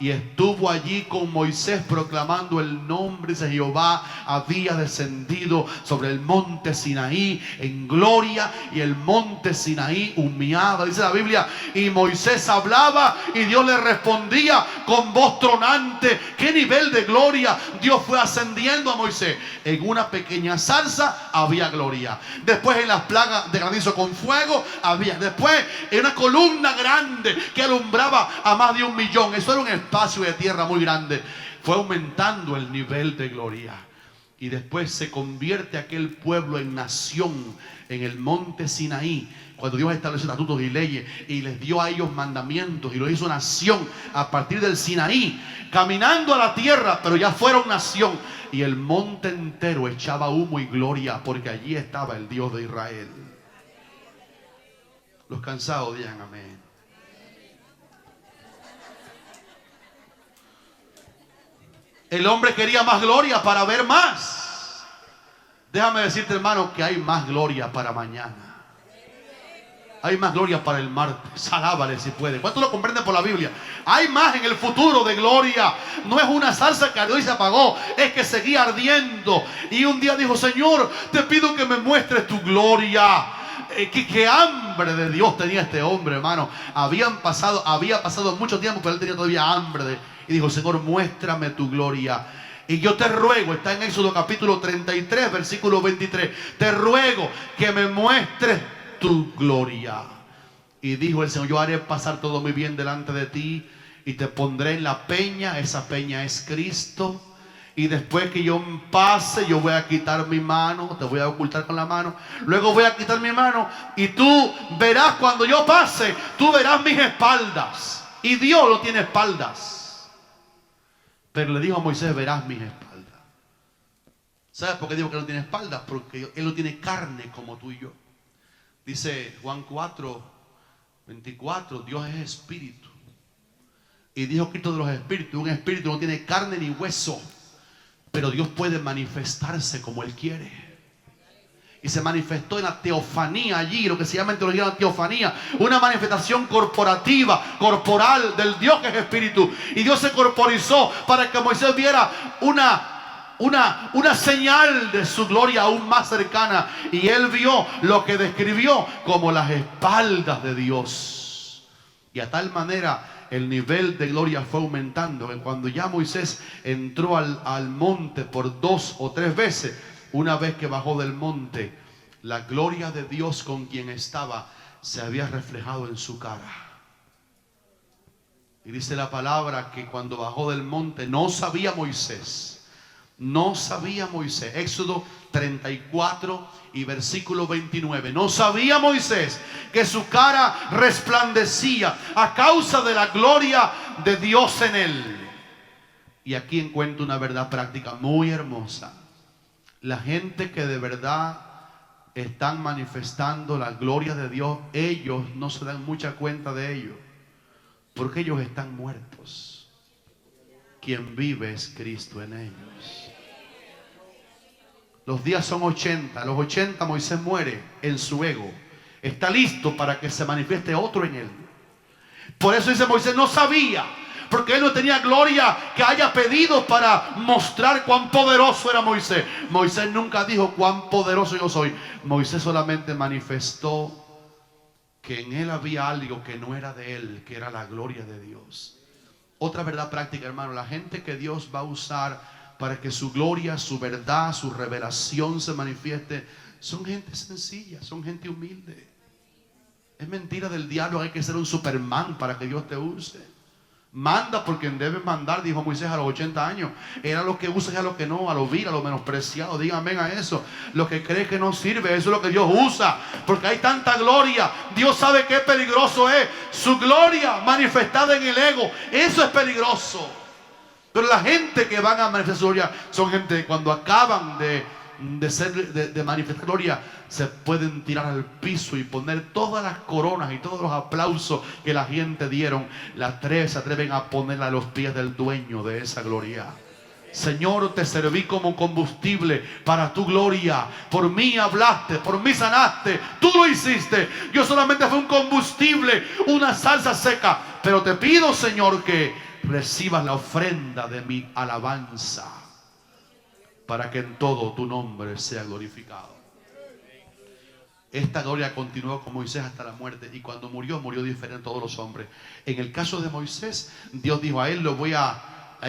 y estuvo allí con Moisés proclamando el nombre de Jehová. Había descendido sobre el monte Sinaí en gloria, y el monte Sinaí humeaba, dice la Biblia, y Moisés hablaba y Dios le respondía con voz tronante. ¿Qué nivel de gloria? Dios fue ascendiendo a Moisés. En una pequeña zarza había gloria, después en las plagas de granizo con fuego había, después en una columna grande que alumbraba a más de 1.000.000. Eso era un espacio de tierra muy grande. Fue aumentando el nivel de gloria, y después se convierte aquel pueblo en nación en el monte Sinaí, cuando Dios estableció estatutos y leyes y les dio a ellos mandamientos, y lo hizo nación a partir del Sinaí, caminando a la tierra, pero ya fueron nación, y el monte entero echaba humo y gloria, porque allí estaba el Dios de Israel. Los cansados digan amén. El hombre quería más gloria para ver más. Déjame decirte, hermano, que hay más gloria para mañana. Hay más gloria para el martes. Alábale si puede. ¿Cuánto lo comprende por la Biblia? Hay más en el futuro de gloria. No es una salsa que ardió y se apagó, es que seguía ardiendo. Y un día dijo: Señor, te pido que me muestres tu gloria. ¿Qué hambre de Dios tenía este hombre, hermano? Había pasado mucho tiempo, pero él tenía todavía hambre y dijo: Señor, muéstrame tu gloria. Y yo te ruego, está en Éxodo capítulo 33, versículo 23, te ruego que me muestres tu gloria. Y dijo el Señor: yo haré pasar todo mi bien delante de ti, y te pondré en la peña. Esa peña es Cristo. Y después que yo pase, yo voy a quitar mi mano, te voy a ocultar con la mano. Luego voy a quitar mi mano, y tú verás, cuando yo pase, tú verás mis espaldas. Y Dios no tiene espaldas, pero le dijo a Moisés: verás mis espaldas. ¿Sabes por qué digo que no tiene espaldas? Porque Él no tiene carne como tú y yo. Dice Juan 4:24, Dios es espíritu. Y dijo Cristo de los espíritus: un espíritu no tiene carne ni hueso, pero Dios puede manifestarse como Él quiere. Y se manifestó en la teofanía allí, lo que se llama en teología la teofanía, una manifestación corporativa, corporal del Dios que es espíritu. Y Dios se corporizó para que Moisés viera una señal de su gloria aún más cercana. Y él vio lo que describió como las espaldas de Dios. Y a tal manera el nivel de gloria fue aumentando, que cuando ya Moisés entró al monte por 2 o 3 veces, una vez que bajó del monte, la gloria de Dios con quien estaba se había reflejado en su cara. Y dice la palabra que cuando bajó del monte no sabía Moisés, Éxodo 34 y versículo 29, no sabía Moisés que su cara resplandecía a causa de la gloria de Dios en él. Y aquí encuentro una verdad práctica muy hermosa. La gente que de verdad están manifestando la gloria de Dios, ellos no se dan mucha cuenta de ello, porque ellos están muertos. Quien vive es Cristo en ellos. Los días son 80. A los 80 Moisés muere en su ego. Está listo para que se manifieste otro en él. Por eso dice Moisés: no sabía, porque él no tenía gloria que haya pedido para mostrar cuán poderoso era Moisés. Moisés nunca dijo cuán poderoso yo soy. Moisés solamente manifestó que en él había algo que no era de él, que era la gloria de Dios. Otra verdad práctica, hermano: la gente que Dios va a usar para que su gloria, su verdad, su revelación se manifieste, son gente sencilla, son gente humilde. Es mentira del diablo que hay que ser un Superman para que Dios te use. Manda por quien debe mandar, dijo Moisés a los 80 años. Era lo que usa y a lo que no, a lo vil, a lo menospreciado. Díganme a eso. Lo que cree que no sirve, eso es lo que Dios usa. Porque hay tanta gloria. Dios sabe qué peligroso es su gloria manifestada en el ego. Eso es peligroso. Pero la gente que van a manifestar su gloria son gente que cuando acaban de manifestar gloria, se pueden tirar al piso y poner todas las coronas y todos los aplausos que la gente dieron. Se atreven a ponerla a los pies del dueño de esa gloria. Señor, te serví como combustible para tu gloria. Por mí hablaste, por mí sanaste, tú lo hiciste. Yo solamente fui un combustible, una salsa seca. Pero te pido, Señor, que recibas la ofrenda de mi alabanza, para que en todo tu nombre sea glorificado. Esta gloria continuó con Moisés hasta la muerte, y cuando murió, murió diferente a todos los hombres. En el caso de Moisés, Dios dijo: a él lo voy a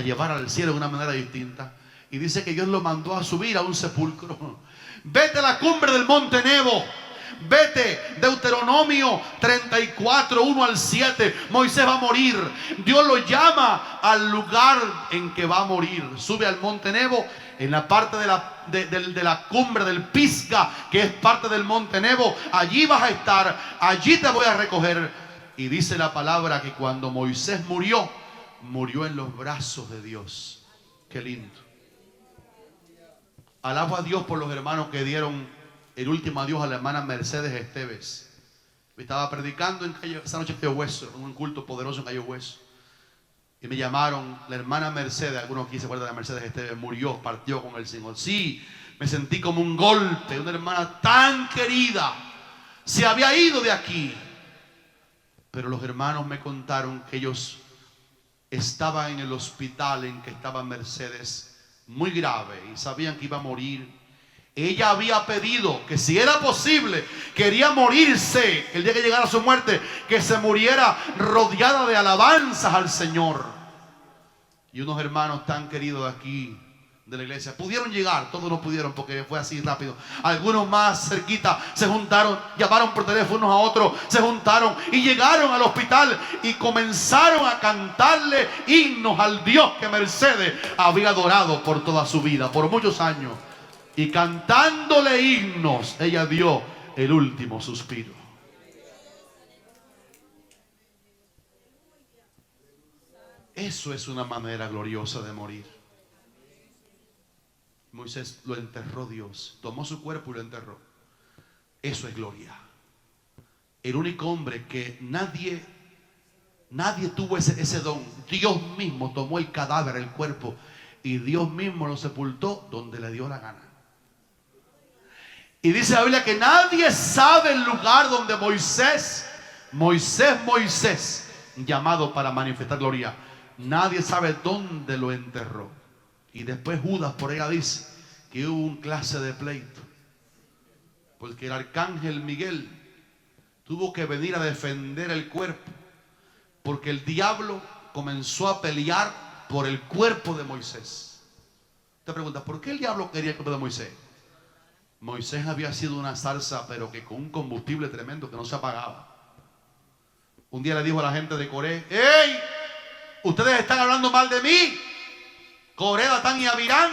llevar al cielo de una manera distinta. Y dice que Dios lo mandó a subir a un sepulcro. Vete a la cumbre del monte Nebo. Vete, Deuteronomio 34, 1 al 7. Moisés va a morir. Dios lo llama al lugar en que va a morir. Sube al monte Nebo, en la parte de la cumbre del Pisga, que es parte del monte Nebo. Allí vas a estar, allí te voy a recoger. Y dice la palabra que cuando Moisés murió, murió en los brazos de Dios. Qué lindo. Alabo a Dios por los hermanos que dieron el último adiós a la hermana Mercedes Esteves. Estaba predicando esa noche en Cayo Hueso, en un culto poderoso en Cayo Hueso. Y me llamaron, la hermana Mercedes, algunos aquí se acuerdan de la Mercedes Esteves, murió, partió con el Señor. Sí, me sentí como un golpe, una hermana tan querida, se había ido de aquí. Pero los hermanos me contaron que ellos estaban en el hospital en que estaba Mercedes, muy grave, y sabían que iba a morir. Ella había pedido que si era posible, quería morirse el día que llegara su muerte, que se muriera rodeada de alabanzas al Señor. Y unos hermanos tan queridos de aquí, de la iglesia, pudieron llegar. Todos no pudieron porque fue así rápido. Algunos más cerquita se juntaron, llamaron por teléfono a otros, se juntaron y llegaron al hospital y comenzaron a cantarle himnos al Dios que Mercedes había adorado por toda su vida, por muchos años. Y cantándole himnos, ella dio el último suspiro. Eso es una manera gloriosa de morir. Moisés lo enterró Dios, tomó su cuerpo y lo enterró. Eso es gloria. El único hombre que nadie tuvo ese don. Dios mismo tomó el cadáver, el cuerpo, y Dios mismo lo sepultó donde le dio la gana. Y dice la Biblia que nadie sabe el lugar donde Moisés, llamado para manifestar gloria, nadie sabe dónde lo enterró. Y después Judas por ella dice que hubo un clase de pleito, porque el arcángel Miguel tuvo que venir a defender el cuerpo, porque el diablo comenzó a pelear por el cuerpo de Moisés. Te preguntas, ¿por qué el diablo quería el cuerpo de Moisés? Moisés había sido una zarza, pero que con un combustible tremendo que no se apagaba. Un día le dijo a la gente de Coré: ¡Ey! Ustedes están hablando mal de mí, Coré, Datán y Abirán.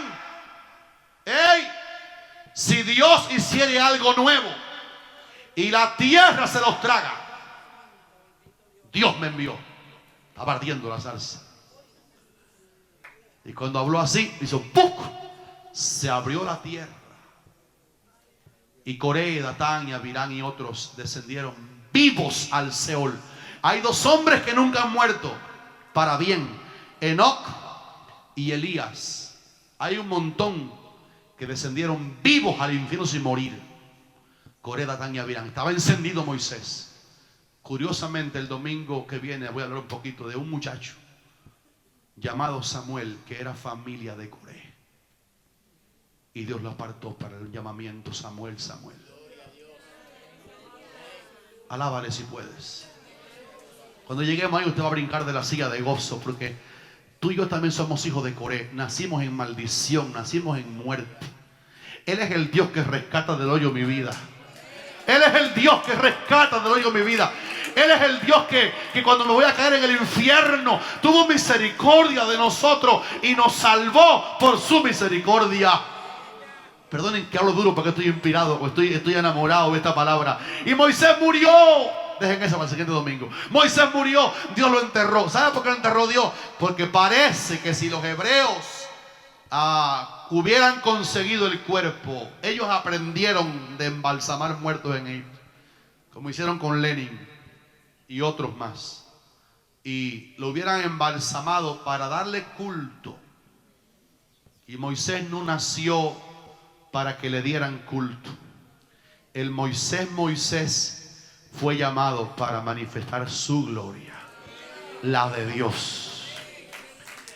¡Ey! Si Dios hiciere algo nuevo y la tierra se los traga, Dios me envió. Estaba ardiendo la zarza. Y cuando habló así, hizo ¡puc! Se abrió la tierra. Y Coré, Datán y Abirán y otros descendieron vivos al Seol. Hay dos hombres que nunca han muerto para bien: Enoc y Elías. Hay un montón que descendieron vivos al infierno sin morir. Coré, Datán y Abirán. Estaba encendido Moisés. Curiosamente, el domingo que viene voy a hablar un poquito de un muchacho llamado Samuel, que era familia de Coré. Y Dios lo apartó para el llamamiento. Samuel, Samuel. Alábale si puedes. Cuando lleguemos ahí, usted va a brincar de la silla de gozo, porque tú y yo también somos hijos de Coré. Nacimos en maldición, nacimos en muerte. Él es el Dios que rescata del hoyo mi vida. Él es el Dios que rescata del hoyo mi vida. Él es el Dios que cuando me voy a caer en el infierno, tuvo misericordia de nosotros y nos salvó por su misericordia. Perdonen que hablo duro porque estoy inspirado, porque estoy enamorado de esta palabra. Y Moisés murió. Dejen eso para el siguiente domingo. Moisés murió, Dios lo enterró. ¿Sabe por qué lo enterró Dios? Porque parece que si los hebreos hubieran conseguido el cuerpo, ellos aprendieron de embalsamar muertos en Egipto, como hicieron con Lenin y otros más, y lo hubieran embalsamado para darle culto. Y Moisés no nació para que le dieran culto. El Moisés fue llamado para manifestar su gloria, la de Dios.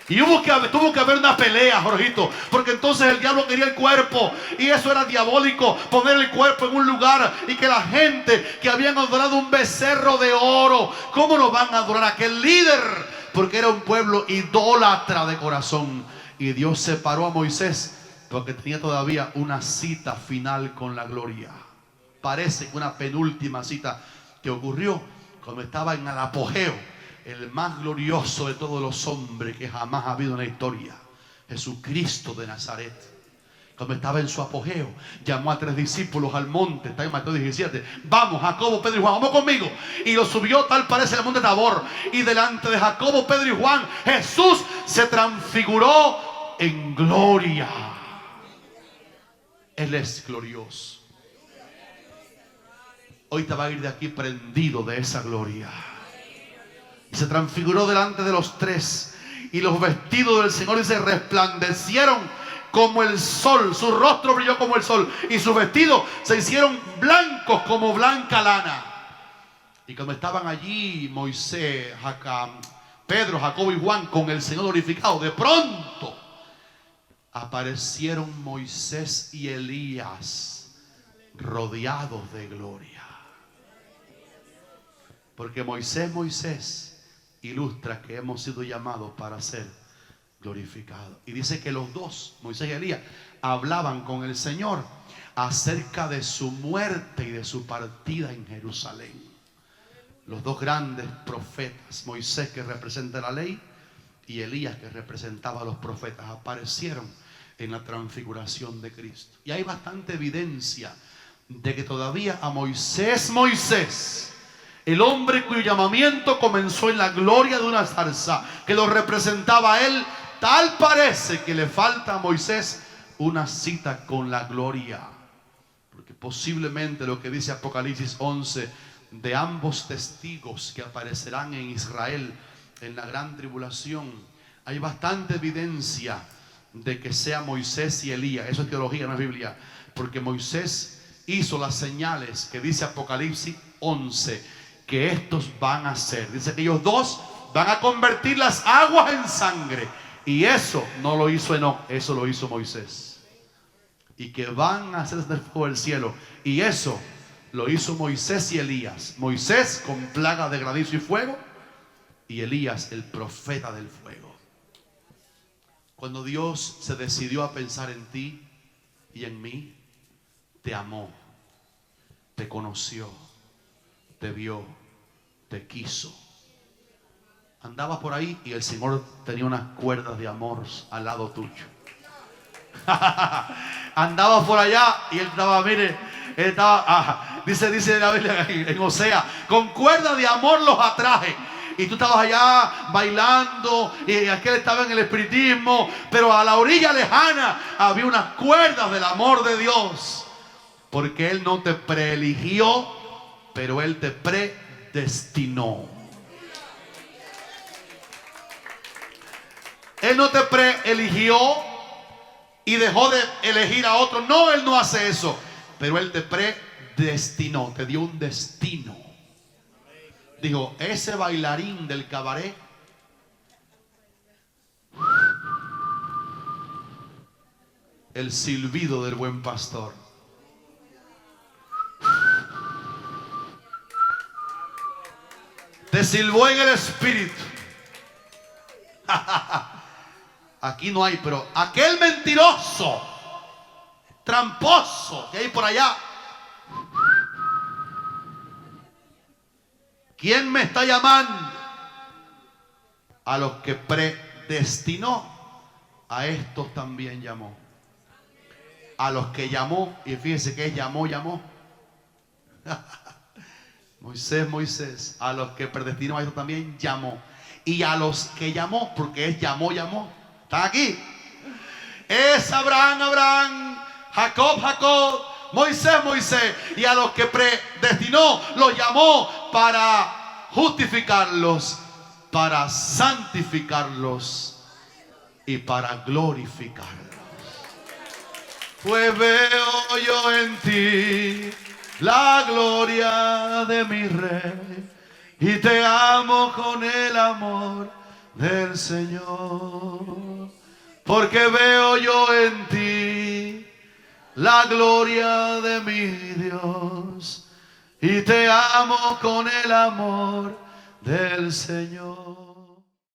Y tuvo que haber una pelea, Jorgito, porque entonces el diablo quería el cuerpo, y eso era diabólico, poner el cuerpo en un lugar y que la gente que habían adorado un becerro de oro, ¿cómo no van a adorar a aquel líder? Porque era un pueblo idólatra de corazón. Y Dios separó a Moisés porque tenía todavía una cita final con la gloria. Parece que una penúltima cita que ocurrió cuando estaba en el apogeo, el más glorioso de todos los hombres que jamás ha habido en la historia, Jesucristo de Nazaret. Cuando estaba en su apogeo, llamó a 3 discípulos al monte, está en Mateo 17. Vamos, Jacobo, Pedro y Juan, vamos conmigo. Y lo subió, tal parece, al monte Tabor. Y delante de Jacobo, Pedro y Juan, Jesús se transfiguró en gloria. Él es glorioso. Hoy te va a ir de aquí prendido de esa gloria. Y se transfiguró delante de los 3. Y los vestidos del Señor se resplandecieron como el sol. Su rostro brilló como el sol. Y sus vestidos se hicieron blancos como blanca lana. Y cuando estaban allí Moisés, Pedro, Jacobo y Juan con el Señor glorificado, de pronto aparecieron Moisés y Elías rodeados de gloria. Porque Moisés ilustra que hemos sido llamados para ser glorificados. Y dice que los dos, Moisés y Elías, hablaban con el Señor acerca de su muerte y de su partida en Jerusalén. Los dos grandes profetas, Moisés que representa la ley y Elías que representaba a los profetas, aparecieron en la transfiguración de Cristo. Y hay bastante evidencia de que todavía a Moisés, el hombre cuyo llamamiento comenzó en la gloria de una zarza que lo representaba a él, tal parece que le falta a Moisés una cita con la gloria. Porque posiblemente lo que dice Apocalipsis 11 de ambos testigos que aparecerán en Israel en la gran tribulación, hay bastante evidencia de que sea Moisés y Elías. Eso es teología, no es Biblia. Porque Moisés hizo las señales que dice Apocalipsis 11 que estos van a hacer. Dice que ellos dos van a convertir las aguas en sangre. Y eso no lo hizo Enoc, eso lo hizo Moisés. Y que van a hacer desde el fuego del cielo. Y eso lo hizo Moisés y Elías. Moisés con plaga de granizo y fuego, y Elías el profeta del fuego. Cuando Dios se decidió a pensar en ti y en mí, te amó, te conoció, te vio, te quiso. Andabas por ahí y el Señor tenía unas cuerdas de amor al lado tuyo. Andabas por allá y él estaba, mire, él estaba, dice la Biblia en Osea, con cuerdas de amor los atraje. Y tú estabas allá bailando y aquel estaba en el espiritismo, pero a la orilla lejana había unas cuerdas del amor de Dios. Porque Él no te preeligió, pero Él te predestinó. Él no te preeligió y dejó de elegir a otro. No, Él no hace eso. Pero Él te predestinó, te dio un destino. Dijo, ese bailarín del cabaret, el silbido del buen pastor. Te silbó en el espíritu. Aquí no hay, pero aquel mentiroso, tramposo que hay por allá. ¿Quién me está llamando? A los que predestinó, a estos también llamó. A los que llamó, y fíjense que es llamó. Moisés, a los que predestinó, a estos también llamó. Y a los que llamó, porque es llamó. ¿Están aquí? Es Abraham, Jacob, Moisés. Y a los que predestinó, los llamó para justificarlos, para santificarlos y para glorificarlos. Pues veo yo en ti la gloria de mi Rey, y te amo con el amor del Señor. Porque veo yo en ti la gloria de mi Dios y te amo con el amor del Señor.